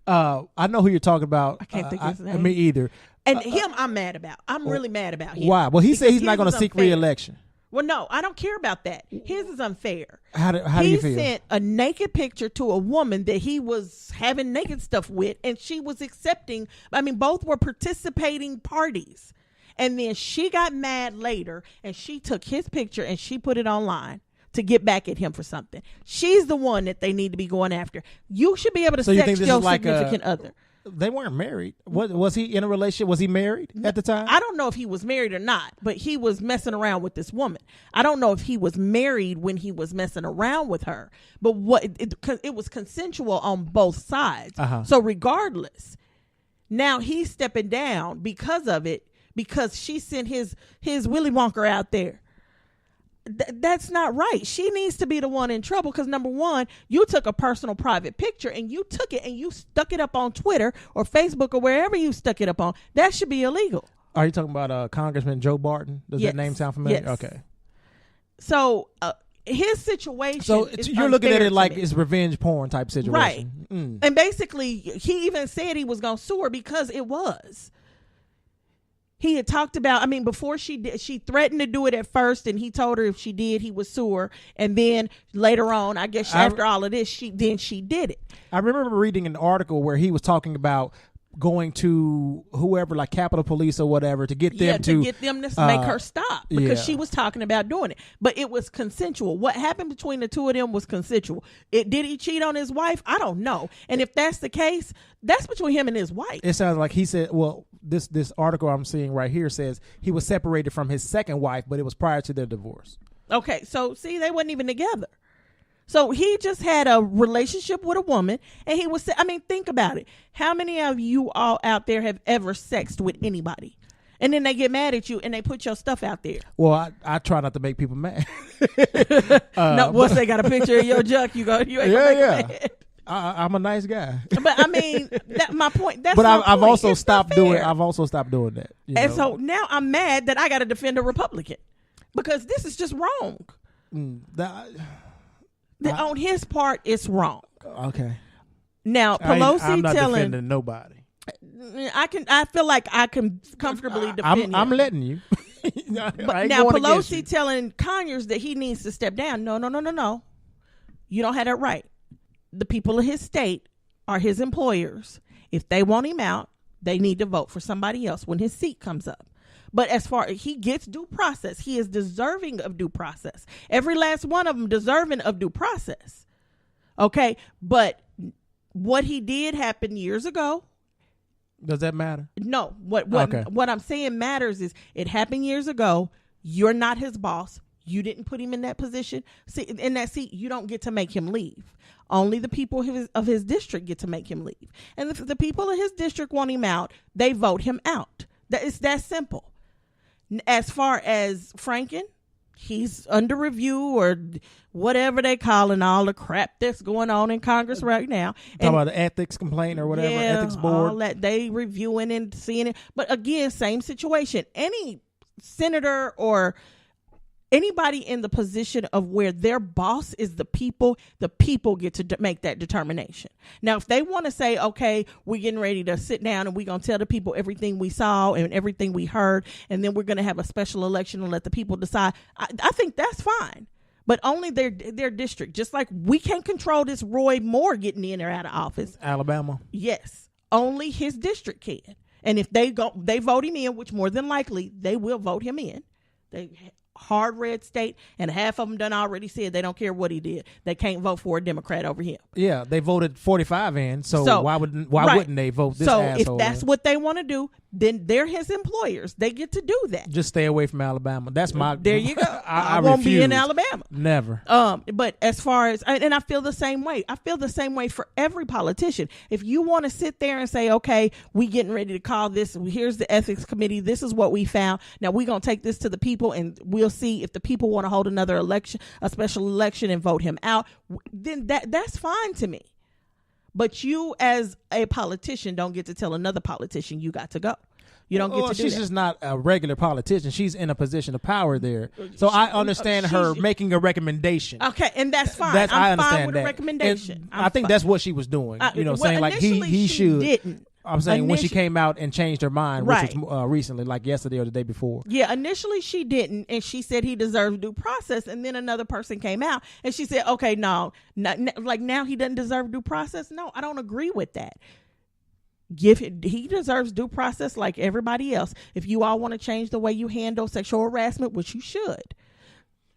I know who you're talking about. I can't think of his name. Me either. And him, I'm mad about. I'm really mad about him. Why? Well, he said he's not going to seek unfair. re-election. Well, no, I don't care about that. His is unfair. How do you feel? He sent a naked picture to a woman that he was having naked stuff with, and she was accepting. I mean, both were participating parties. And then she got mad later, and she took his picture and she put it online to get back at him for something. She's the one that they need to be going after. You should be able to sex your significant other. They weren't married. Was he in a relationship? Was he married at the time? I don't know if he was married or not, but he was messing around with this woman. I don't know if he was married when he was messing around with her, but it was consensual on both sides. So regardless, now he's stepping down because of it, because she sent his Willy Wonka out there. That's not right. She needs to be the one in trouble because, number one, you took a personal private picture and you took it and you stuck it up on Twitter or Facebook or wherever you stuck it up on. That should be illegal. Are you talking about Congressman Joe Barton? Does that name sound familiar? Yes. Okay. So his situation. So you're looking at it like it's revenge porn type situation, right? And basically, he even said he was going to sue her because it was. He had talked about, I mean, before she threatened to do it at first, and he told her if she did, he would sue her. And then later on, I guess after all of this, she did it. I remember reading an article where he was talking about going to whoever, like Capitol Police or whatever, to get them to make her stop because she was talking about doing it. But it was consensual. What happened between the two of them was consensual. Did he cheat on his wife? I don't know. And if that's the case, that's between him and his wife. It sounds like he said, well, this article I'm seeing right here says he was separated from his second wife, but it was prior to their divorce. Okay, so see, they weren't even together. So he just had a relationship with a woman, and he was, I mean, think about it. How many of you all out there have ever sexed with anybody? And then they get mad at you and they put your stuff out there. Well, I try not to make people mad. No, once they got a picture of your junk, you ain't gonna make them mad. I'm a nice guy. But I mean, my point. That's but my I've point. also It's stopped not doing. fair. I've also stopped doing that. And so now I'm mad that I got to defend a Republican because this is just wrong. On his part, it's wrong. Okay. Now Pelosi I'm not telling defending nobody. I feel like I can comfortably defend him. I'm letting you. But now Pelosi telling Conyers that he needs to step down. No. You don't have that right. The people of his state are his employers. If they want him out, they need to vote for somebody else when his seat comes up. But as far as he gets due process, he is deserving of due process. Every last one of them deserving of due process. Okay. But what he did happen years ago. Does that matter? No. What I'm saying matters is it happened years ago. You're not his boss. You didn't put him in that position. See, in that seat, you don't get to make him leave. Only the people of his district get to make him leave. And if the people of his district want him out, they vote him out. It's that simple. As far as Franken, he's under review or whatever they calling all the crap that's going on in Congress right now. Talking about the ethics complaint or whatever, ethics board. All that they reviewing and seeing it. But again, same situation. Any senator or anybody in the position of where their boss is the people get to make that determination. Now, if they want to say, okay, we're getting ready to sit down and we're going to tell the people everything we saw and everything we heard, and then we're going to have a special election and let the people decide, I think that's fine. But only their district. Just like we can't control this Roy Moore getting in or out of office. Alabama. Yes. Only his district can. And if they vote him in, which more than likely they will vote him in. Hard red state, and half of them done already said they don't care what he did. They can't vote for a Democrat over him. Yeah, they voted 45 in, so why wouldn't they vote this asshole? So if that's what they want to do, then they're his employers. They get to do that. Just stay away from Alabama. That's my. There you go. I won't refuse. be in Alabama. Never. But as far as, and I feel the same way. I feel the same way for every politician. If you want to sit there and say, okay, we getting ready to call this. Here's the ethics committee. This is what we found. Now we're gonna take this to the people, and we'll see if the people want to hold another election, a special election, and vote him out. Then that's fine to me. But you, as a politician, don't get to tell another politician you got to go. You don't get to do she's that. just not a regular politician. She's in a position of power there. So I understand her making a recommendation. Okay, and that's fine. I I'm understand fine with that. a recommendation. I think that's what she was doing. Saying like he should. Didn't. I'm saying when she came out and changed her mind, Right. which was recently, like yesterday or the day before. Yeah, initially she didn't, and she said he deserves due process, and then another person came out, and she said, okay, no, like now he doesn't deserve due process. No, I don't agree with that. He deserves due process like everybody else. If you all want to change the way you handle sexual harassment, which you should,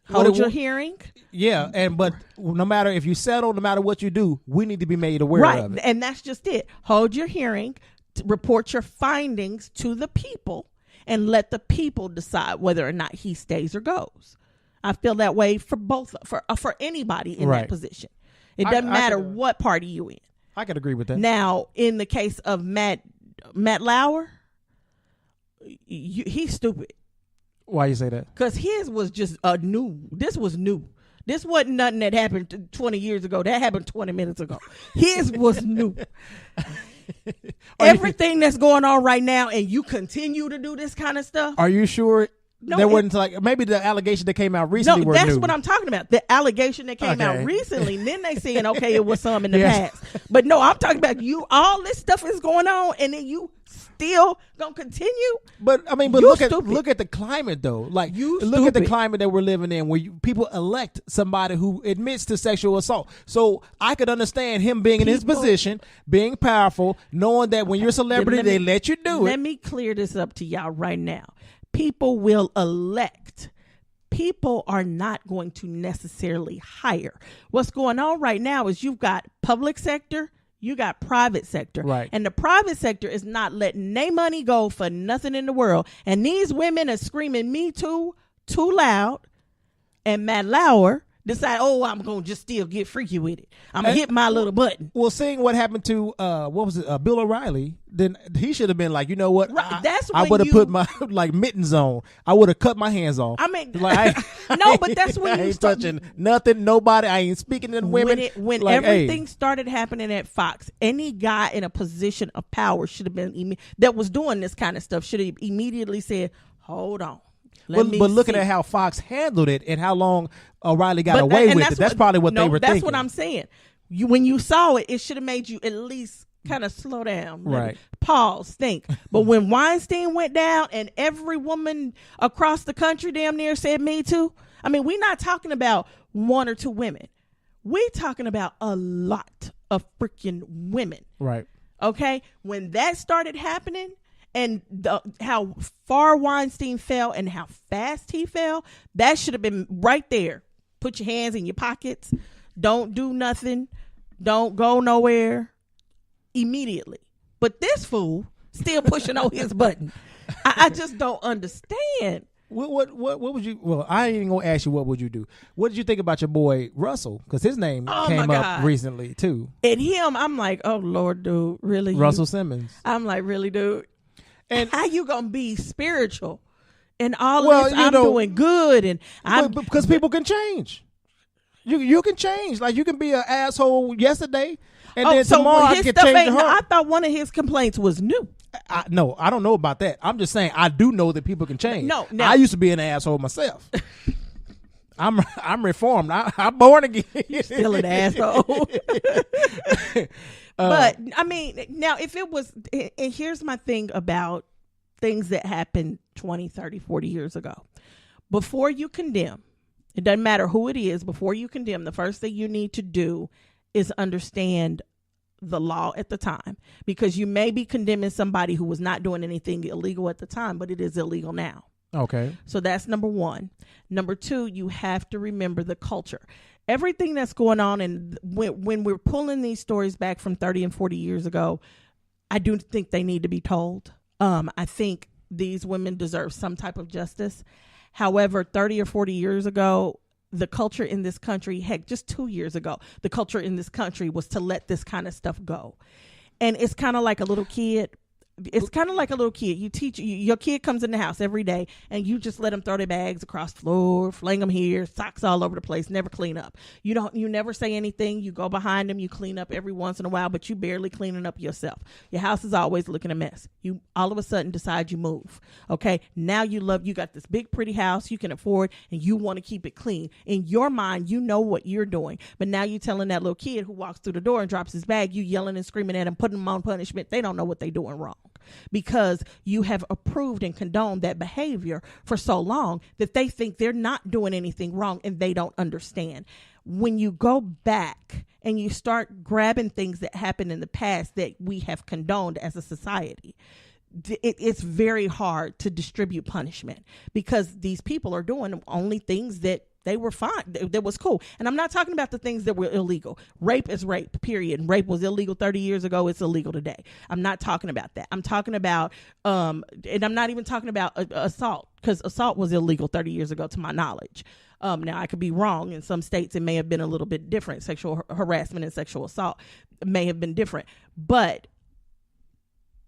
hold your hearing. Yeah, but no matter if you settle, no matter what you do, we need to be made aware of it. And that's just it. Hold your hearing, report your findings to the people, and let the people decide whether or not he stays or goes. I feel that way for both for anybody in that position. It doesn't matter what party you in. I could agree with that. Now, in the case of Matt Lauer, he's stupid. Why you say that? Because his was just new. This was new. This wasn't nothing that happened 20 years ago. That happened 20 minutes ago. His was new. Everything that's going on right now, and you continue to do this kind of stuff. Are you sure? No, there wasn't like maybe the allegation that came out recently. No, were that's new. what I'm talking about. The allegation that came out recently. And then they saying, okay, it was some in the past. But no, I'm talking about you. All this stuff is going on, and then you still gonna continue. But I mean, look at the climate though. Like look at the climate that we're living in, where people elect somebody who admits to sexual assault. So I could understand him being in his position, being powerful, knowing that when you're a celebrity, they let you do it. Let me clear this up to y'all right now. People will elect. People are not going to necessarily hire. What's going on right now is you've got public sector, you got private sector. Right. And the private sector is not letting their money go for nothing in the world. And these women are screaming Me Too too loud. And Matt Lauer decide, I'm going to just still get freaky with it. I'm going to hit my little button. Well, seeing what happened to, Bill O'Reilly, then he should have been like, you know what? Right, I would have put my mittens on. I would have cut my hands off. I mean, no, but that's when I you ain't start touching nothing, nobody. I ain't speaking to women. When everything started happening at Fox, any guy in a position of power should have been, that was doing this kind of stuff, should have immediately said, hold on. But looking at how Fox handled it and how long O'Reilly got away with it, that's probably what they were thinking. That's what I'm saying. When you saw it, it should have made you at least kind of slow down. Right. Pause, think. But when Weinstein went down and every woman across the country damn near said Me Too, I mean, we're not talking about one or two women. We're talking about a lot of freaking women. Right. Okay? When that started happening, and how far Weinstein fell and how fast he fell, that should have been right there. Put your hands in your pockets. Don't do nothing. Don't go nowhere. Immediately. But this fool still pushing on his button. I just don't understand. What would you? Well, I ain't even gonna ask you what would you do. What did you think about your boy Russell? Because his name came up recently too. And him, I'm like, oh Lord, dude, really? Russell Simmons. I'm like, really, dude? And how you gonna be spiritual and all this? I'm doing good, and because people can change. You can change. Like you can be an asshole yesterday, and then tomorrow I can change the heart. I thought one of his complaints was new. No, I don't know about that. I'm just saying I do know that people can change. No, I used to be an asshole myself. I'm reformed. I'm born again. You're still an asshole. But I mean, now if it was, and here's my thing about things that happened 20, 30, 40 years ago. Before you condemn, it doesn't matter who it is, before you condemn, the first thing you need to do is understand the law at the time, because you may be condemning somebody who was not doing anything illegal at the time, but it is illegal now. Okay. So that's number one. Number two, you have to remember the culture. Everything that's going on, and when we're pulling these stories back from 30 and 40 years ago, I do think they need to be told. I think these women deserve some type of justice. However, 30 or 40 years ago, the culture in this country, heck, just 2 years ago, the culture in this country was to let this kind of stuff go. And it's kind of like a little kid. it's kind of like a little kid. You teach your kid comes in the house every day, and you just let them throw their bags across the floor, fling them here, socks all over the place, never clean up. You never say anything. You go behind them, you clean up every once in a while, but you barely cleaning up yourself. Your house is always looking a mess. You all of a sudden decide you move. Okay, now you got this big pretty house you can afford, and you want to keep it clean. In your mind, you know what you're doing, but now you're telling that little kid who walks through the door and drops his bag, you yelling and screaming at him, putting them on punishment. They don't know what they're doing wrong, because you have approved and condoned that behavior for so long that they think they're not doing anything wrong, and they don't understand. When you go back and you start grabbing things that happened in the past that we have condoned as a society, it's very hard to distribute punishment, because these people are doing only things that they were fine, that was cool. And I'm not talking about the things that were illegal. Rape is rape, period. And rape was illegal 30 years ago. It's illegal today. I'm not talking about that. I'm talking about, and I'm not even talking about assault, because assault was illegal 30 years ago, to my knowledge. Now, I could be wrong. In some states, it may have been a little bit different. Sexual harassment and sexual assault may have been different. But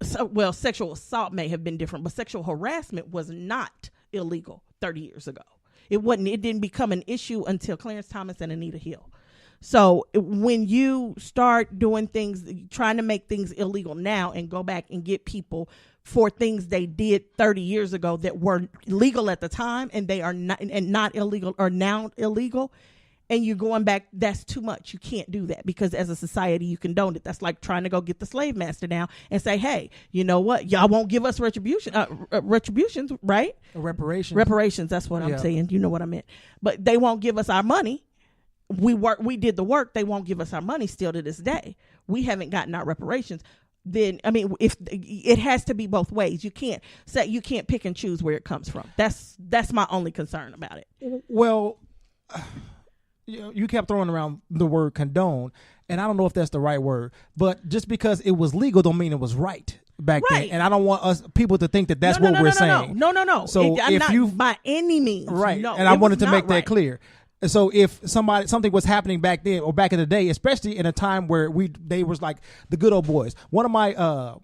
sexual assault may have been different, but sexual harassment was not illegal 30 years ago. It didn't become an issue until Clarence Thomas and Anita Hill. So when you start doing things, trying to make things illegal now and go back and get people for things they did 30 years ago that were legal at the time, and they are not illegal, or now illegal, and you're going back, that's too much. You can't do that, because as a society, you condone it. That's like trying to go get the slave master now and say, hey, you know what? Y'all won't give us retributions, right? Reparations. That's what I'm saying. You know what I meant. But they won't give us our money. We did the work. They won't give us our money still to this day. We haven't gotten our reparations. Then, I mean, if it has to be both ways, you can't pick and choose where it comes from. That's my only concern about it. Well, you kept throwing around the word condone, and I don't know if that's the right word, but just because it was legal don't mean it was right back then. And I don't want people to think that that's what we're saying. No. So I'm not by any means. Right. No, and I wanted to make right. that clear. So if something was happening back then or back in the day, especially in a time where they was like the good old boys. One of my,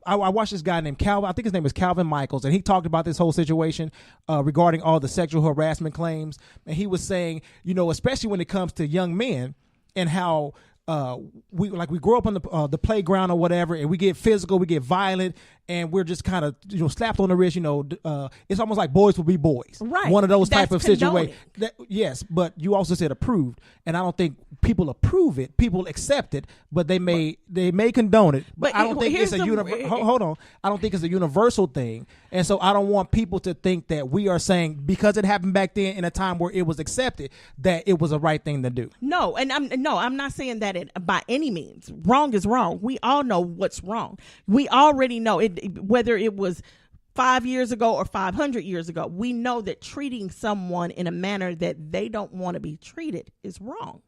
I watched this guy named Calvin. I think his name is Calvin Michaels, and he talked about this whole situation regarding all the sexual harassment claims. And he was saying, especially when it comes to young men, and how we grow up on the playground or whatever, and we get physical, we get violent, and we're just kind of slapped on the wrist. It's almost like boys will be boys. Right. One of those type of condoning. situations. Yes, but you also said approved, and I don't think people approve it. People accept it, but they may condone it. But I don't think it's a hold on. I don't think it's a universal thing, and so I don't want people to think that we are saying because it happened back then in a time where it was accepted that it was a right thing to do. No, and I'm not saying that by any means. Wrong is wrong. We all know what's wrong. We already know it. Whether it was 5 years ago or 500 years ago, we know that treating someone in a manner that they don't want to be treated is wrong.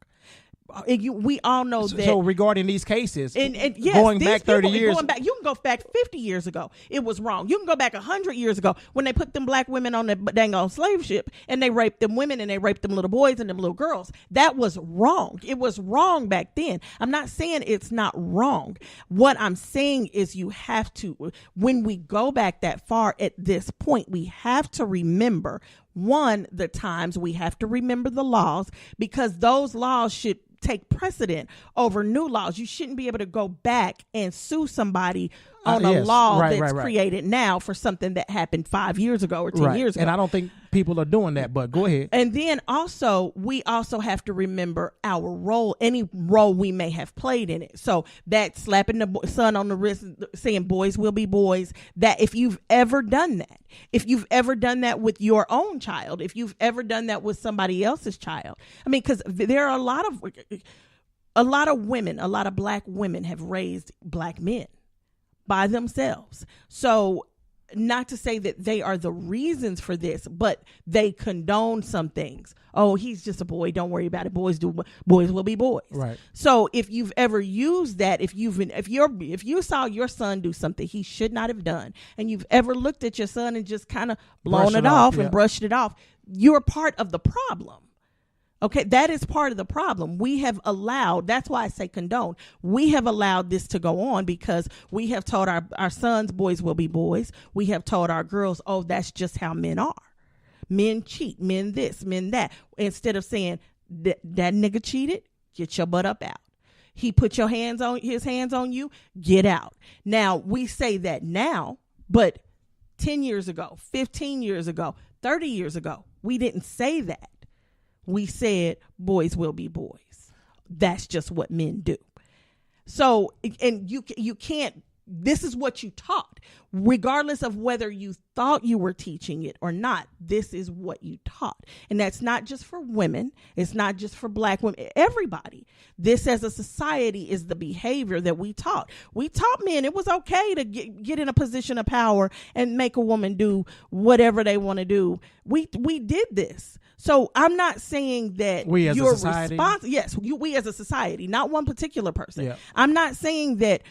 We all know that. So regarding these cases, and yes, going back 30 years, you can go back 50 years ago. It was wrong. You can go back 100 years ago when they put them black women on the dang on slave ship, and they raped them women, and they raped them little boys and them little girls. That was wrong. It was wrong back then. I'm not saying it's not wrong. What I'm saying is you have to, when we go back that far at this point, we have to remember, one, the times. We have to remember the laws, because those laws should take precedent over new laws. You shouldn't be able to go back and sue somebody on a law that's created now for something that happened 5 years ago or 10 years ago. And I don't think people are doing that, but go ahead. And then we also have to remember our role, any role we may have played in it. So that slapping the son on the wrist, saying boys will be boys, that if you've ever done that with your own child, if you've ever done that with somebody else's child, I mean, because there are a lot of women, a lot of black women have raised black men by themselves. So not to say that they are the reasons for this, but they condone some things. Oh, he's just a boy. Don't worry about it. Boys will be boys. Right. So if you've ever used that, if you saw your son do something he should not have done, and you've ever looked at your son and just kind of blown it off and brushed it off, you're part of the problem. Okay, that is part of the problem. We have allowed, that's why I say condone. We have allowed this to go on because we have told our sons boys will be boys. We have told our girls, oh, that's just how men are. Men cheat, men this, men that. Instead of saying that nigga cheated, get your butt up out. He put his hands on you, get out. Now, we say that now, but 10 years ago, 15 years ago, 30 years ago, we didn't say that. We said boys will be boys. That's just what men do. So, and you can't, this is what you taught. Regardless of whether you thought you were teaching it or not, this is what you taught. And that's not just for women. It's not just for black women. Everybody. This as a society is the behavior that we taught. We taught men it was okay to get in a position of power and make a woman do whatever they want to do. We did this. So I'm not saying that we as you're a society. Yes, we as a society, not one particular person. Yeah. I'm not saying that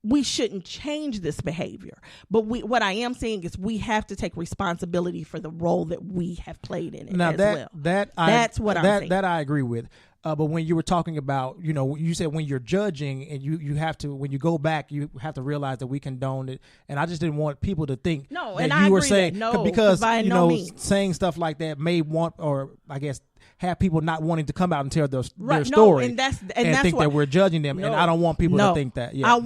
we shouldn't change this behavior, but what I am saying is we have to take responsibility for the role that we have played in it now as well. That's what I'm saying. That I agree with. But when you were talking about, you said when you're judging and you have to, when you go back, you have to realize that we condone it. And I just didn't want people to think no, that and you I were agree saying, that, no, because, no means. saying stuff like that may want, or I guess, have people not wanting to come out and tell their Right, story no, and that's think that we're judging them. No, and I don't want people to think that. Yeah.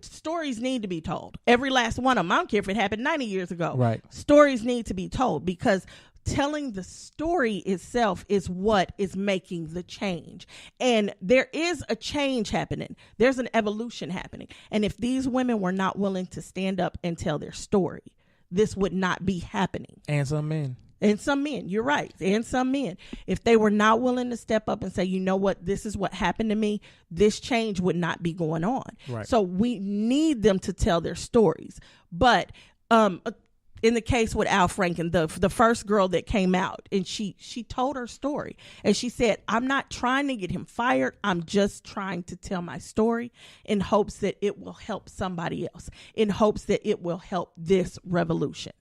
Stories need to be told. Every last one of them. I don't care if it happened 90 years ago. Right. Stories need to be told because telling the story itself is what is making the change. And there is a change happening. There's an evolution happening. And if these women were not willing to stand up and tell their story, this would not be happening. And some men. And some men, you're right. And some men, if they were not willing to step up and say, you know what, this is what happened to me, this change would not be going on. Right. So we need them to tell their stories. But in the case with Al Franken, the first girl that came out, and she told her story. And she said, I'm not trying to get him fired. I'm just trying to tell my story in hopes that it will help somebody else, in hopes that it will help this revolution.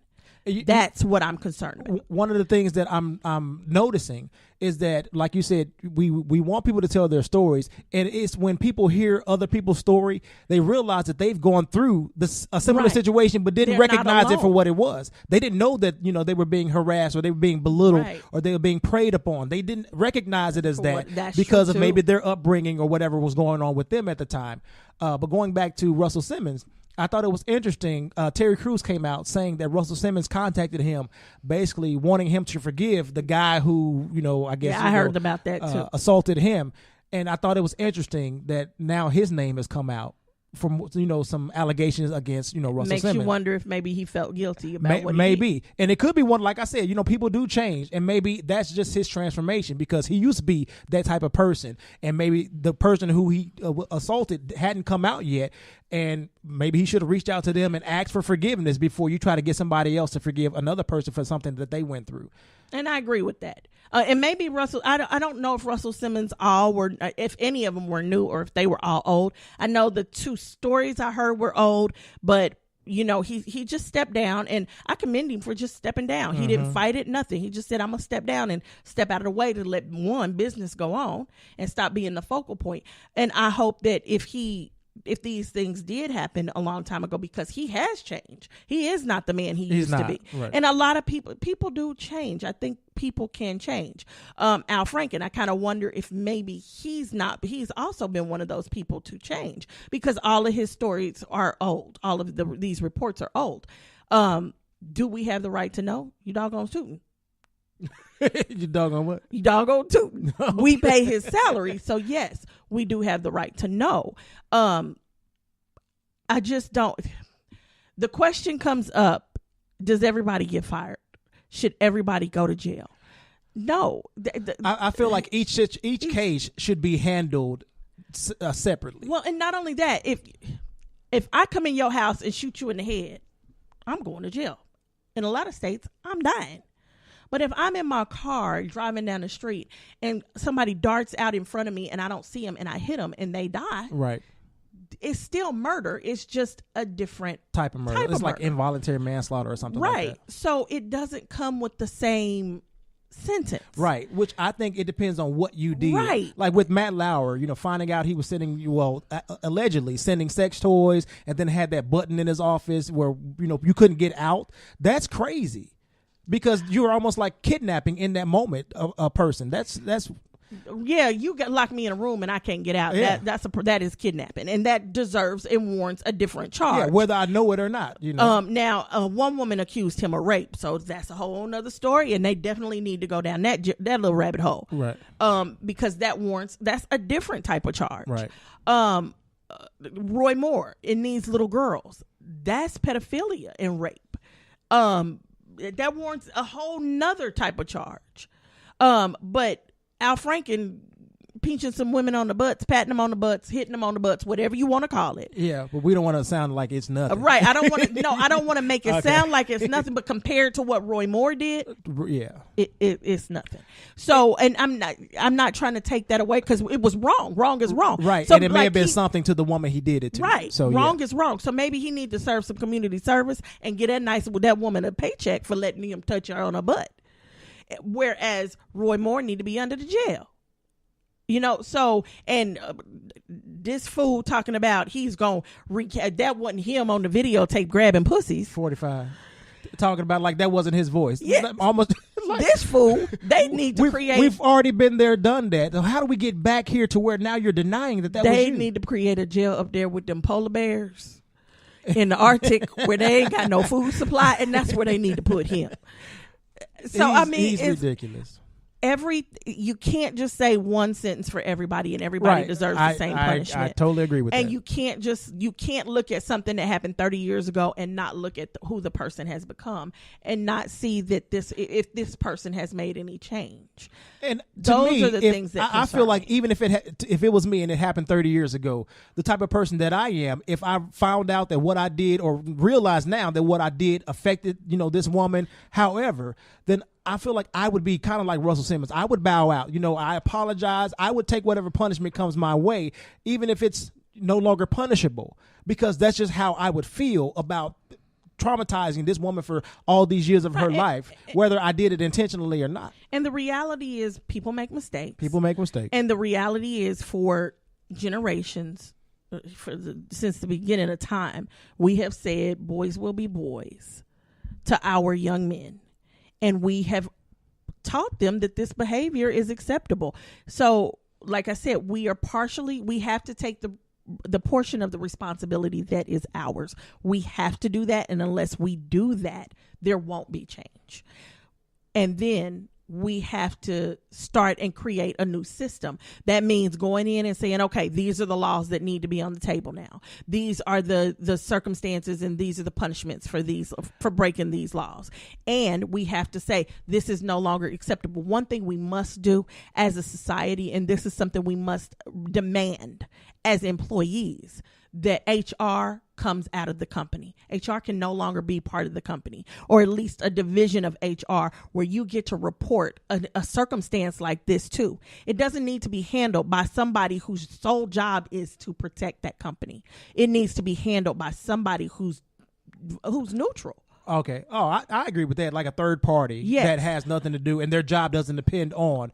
That's what I'm concerned about. One of the things that I'm noticing is that, like you said, we want people to tell their stories, and it's when people hear other people's story, they realize that they've gone through a similar situation, but didn't recognize it for what it was. They didn't know that they were being harassed or they were being belittled or they were being preyed upon. They didn't recognize it as that because of maybe their upbringing or whatever was going on with them at the time. But going back to Russell Simmons, I thought it was interesting. Terry Crews came out saying that Russell Simmons contacted him, basically wanting him to forgive the guy who, I guess, I heard about that too, assaulted him. And I thought it was interesting that now his name has come out from some allegations against Russell Simmons. Makes you wonder if maybe he felt guilty about what he did. And it could be one, like I said, people do change, and maybe that's just his transformation because he used to be that type of person, and maybe the person who he assaulted hadn't come out yet, and maybe he should have reached out to them and asked for forgiveness before you try to get somebody else to forgive another person for something that they went through. And I agree with that. And maybe Russell, I don't know if Russell Simmons all were, if any of them were new or if they were all old. I know the two stories I heard were old, but he just stepped down, and I commend him for just stepping down. He didn't fight it, nothing. He just said, I'm going to step down and step out of the way to let business go on and stop being the focal point. And I hope that if these things did happen a long time ago, because he has changed. He is not the man he used to be. Right. And a lot of people do change. I think people can change. Al Franken, I kind of wonder if maybe he's also been one of those people to change, because all of his stories are old. All of these reports are old. Do we have the right to know? You doggone tootin'. You doggone what? You doggone tootin'. No. We pay his salary, so yes, we do have the right to know. I just don't. The question comes up: does everybody get fired? Should everybody go to jail? No. I feel like each case should be handled separately. Well, and not only that, if I come in your house and shoot you in the head, I'm going to jail. In a lot of states, I'm dying. But if I'm in my car driving down the street and somebody darts out in front of me and I don't see them and I hit them and they die, right? It's still murder. It's just a different type of murder. It's like involuntary manslaughter or something right. like that. So it doesn't come with the same sentence. Right, which I think it depends on what you did. Right. Like with Matt Lauer, finding out he was allegedly sending sex toys, and then had that button in his office where, you couldn't get out. That's crazy, because you're almost like kidnapping in that moment a person. That's Yeah, you lock me in a room and I can't get out. Yeah. That is kidnapping, and that deserves and warrants a different charge. Yeah, whether I know it or not. Now, one woman accused him of rape, so that's a whole other story, and they definitely need to go down that little rabbit hole, right? Because that's a different type of charge, right? Roy Moore and these little girls, that's pedophilia and rape. That warrants a whole nother type of charge. But Al Franken pinching some women on the butts, patting them on the butts, hitting them on the butts, whatever you want to call it. Yeah, but we don't want to sound like it's nothing. Right. I don't want to. No, I don't want to make it sound like it's nothing. But compared to what Roy Moore did, yeah, it's nothing. So, and I'm not trying to take that away, because it was wrong. Wrong is wrong. Right. So, and it may have been something to the woman he did it to. Right. So wrong is wrong. So maybe he need to serve some community service and get that woman a paycheck for letting him touch her on her butt. Whereas Roy Moore need to be under the jail. So, and this fool talking about he's going to that wasn't him on the videotape grabbing pussies. 45. Talking about like that wasn't his voice. Yeah. Almost like, this fool, they need to create. We've already been there, done that. How do we get back here to where now you're denying that was you? They need to create a jail up there with them polar bears in the Arctic where they ain't got no food supply, and that's where they need to put him. So, he's ridiculous. You can't just say one sentence for everybody, and everybody deserves the same punishment. I totally agree with that. And you can't look at something that happened 30 years ago and not look at who the person has become, and not see that if this person has made any change. And those are the things that I feel like, even if it was me and it happened 30 years ago, the type of person that I am, if I found out that what I did, or realize now that what I did affected, this woman, however, then I feel like I would be kind of like Russell Simmons. I would bow out. I apologize. I would take whatever punishment comes my way, even if it's no longer punishable, because that's just how I would feel about traumatizing this woman for all these years of her life, whether I did it intentionally or not. And the reality is, people make mistakes. And the reality is, for generations, since the beginning of time, we have said boys will be boys to our young men. And we have taught them that this behavior is acceptable. So, like I said, we have to take the portion of the responsibility that is ours. We have to do that. And unless we do that, there won't be change. And then we have to start and create a new system. That means going in and saying, okay, these are the laws that need to be on the table now. These are the circumstances, and these are the punishments for breaking these laws. And we have to say, this is no longer acceptable. One thing we must do as a society, and this is something we must demand as employees, that HR comes out of the company. HR can no longer be part of the company, or at least a division of HR where you get to report a circumstance like this too. It doesn't need to be handled by somebody whose sole job is to protect that company. It needs to be handled by somebody who's neutral. Okay. Oh, I agree with that. Like a third party that has nothing to do, and their job doesn't depend on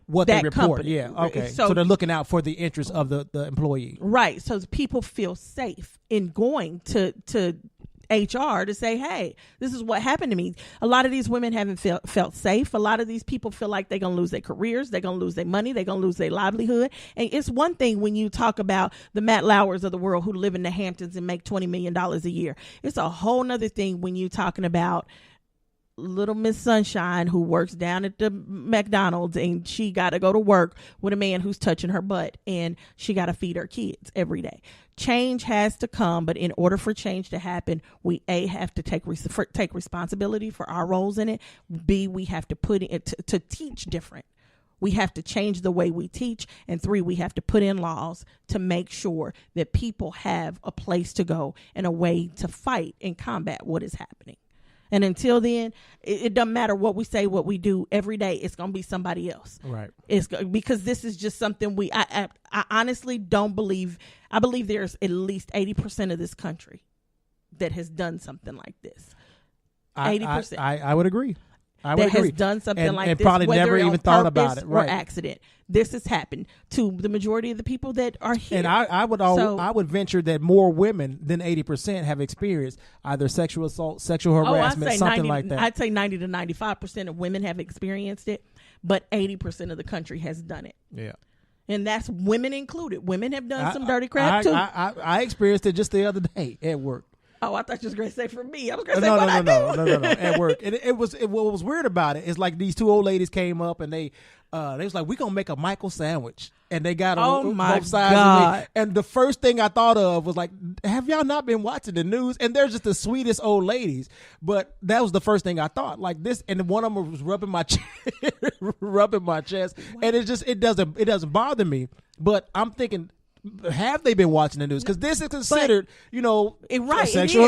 what they report. Company. Yeah. Okay. So they're looking out for the interests of the employee. Right. So people feel safe in going to HR to say, hey, this is what happened to me. A lot of these women haven't felt safe. A lot of these people feel like they're going to lose their careers. They're going to lose their money. They're going to lose their livelihood. And it's one thing when you talk about the Matt Lauers of the world who live in the Hamptons and make $20 million a year. It's a whole nother thing when you're talking about little Miss Sunshine who works down at the McDonald's, and she got to go to work with a man who's touching her butt, and she got to feed her kids every day. Change has to come, but in order for change to happen, we have to take responsibility for our roles in it. B, we have to put it to teach different. We have to change the way we teach. And 3, we have to put in laws to make sure that people have a place to go and a way to fight and combat what is happening. And until then, it doesn't matter what we say, what we do. Every day, it's going to be somebody else. Right. It's because this is just something I honestly don't believe. I believe there's at least 80% of this country that has done something like this. 80%. I would agree. I would that has agree. done something And like this, probably whether never on even thought about purpose it, or right. accident. This has happened to the majority of the people that are here. And I would venture that more women than 80% have experienced either sexual assault, sexual harassment, something like that. I'd say 90 to 95% of women have experienced it, but 80% of the country has done it. Yeah. And that's women included. Women have done some dirty crap too. I experienced it just the other day at work. Oh, I thought you was going to say for me. I was going to say what I do. No. At work. And what was weird about it is like these two old ladies came up and they was like, we're going to make a Michael sandwich. And they got on both sides of me. And the first thing I thought of was like, have y'all not been watching the news? And they're just the sweetest old ladies. But that was the first thing I thought. Like this, and one of them was rubbing my chest. Wow. And it doesn't bother me. But I'm thinking, have they been watching the news? Because this is considered, sexual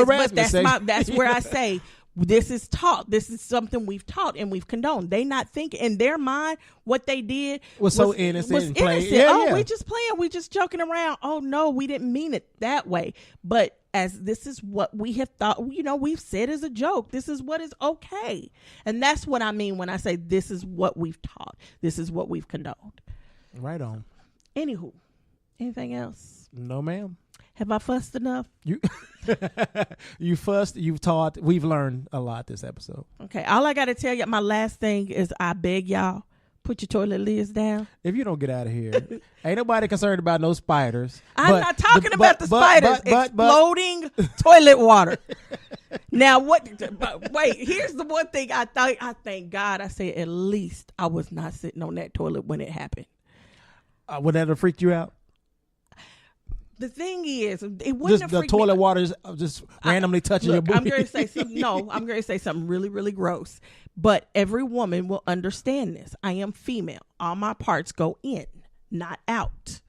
harassment. But that's where I say this is taught. This is something we've taught and we've condoned. They not thinking in their mind what they did was so innocent. We just playing. We just joking around. Oh no, we didn't mean it that way. But as this is what we have thought, we've said as a joke. This is what is okay, and that's what I mean when I say this is what we've taught. This is what we've condoned. Right on. Anywho. Anything else? No, ma'am. Have I fussed enough? You fussed, you've taught, we've learned a lot this episode. Okay, all I got to tell you, my last thing is I beg y'all, put your toilet lids down. If you don't get out of here, ain't nobody concerned about no spiders. I'm not talking about the spiders. Exploding toilet water. Now, wait, here's the one thing I thank God I said at least I was not sitting on that toilet when it happened. Would that have freaked you out? The thing is, it wouldn't just have the toilet water is just randomly touching your booty. I'm going to say something. No, I'm going to say something really, really gross. But every woman will understand this. I am female. All my parts go in, not out.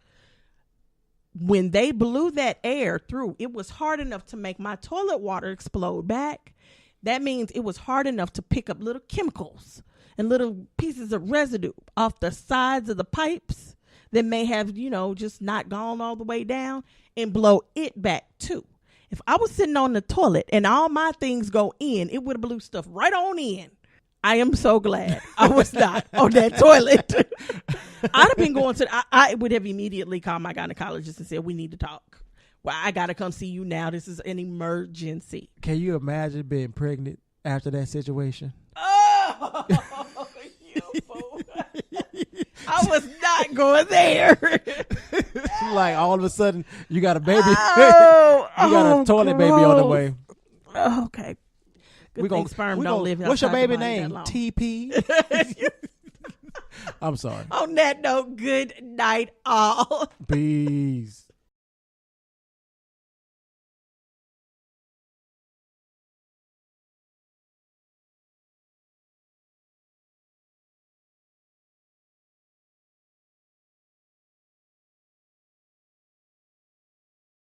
When they blew that air through, it was hard enough to make my toilet water explode back. That means it was hard enough to pick up little chemicals and little pieces of residue off the sides of the pipes that may have, just not gone all the way down and blow it back too. If I was sitting on the toilet and all my things go in, it would have blew stuff right on in. I am so glad I was not on that toilet. I'd have been going I would have immediately called my gynecologist and said, we need to talk. Well, I got to come see you now. This is an emergency. Can you imagine being pregnant after that situation? Oh, you fool. I was not going there. Like all of a sudden you got a baby. You got a toilet baby on the way. Oh, okay. Good thing sperm don't live outside. What's your baby name? TP? I'm sorry. On that note, good night all. Peace.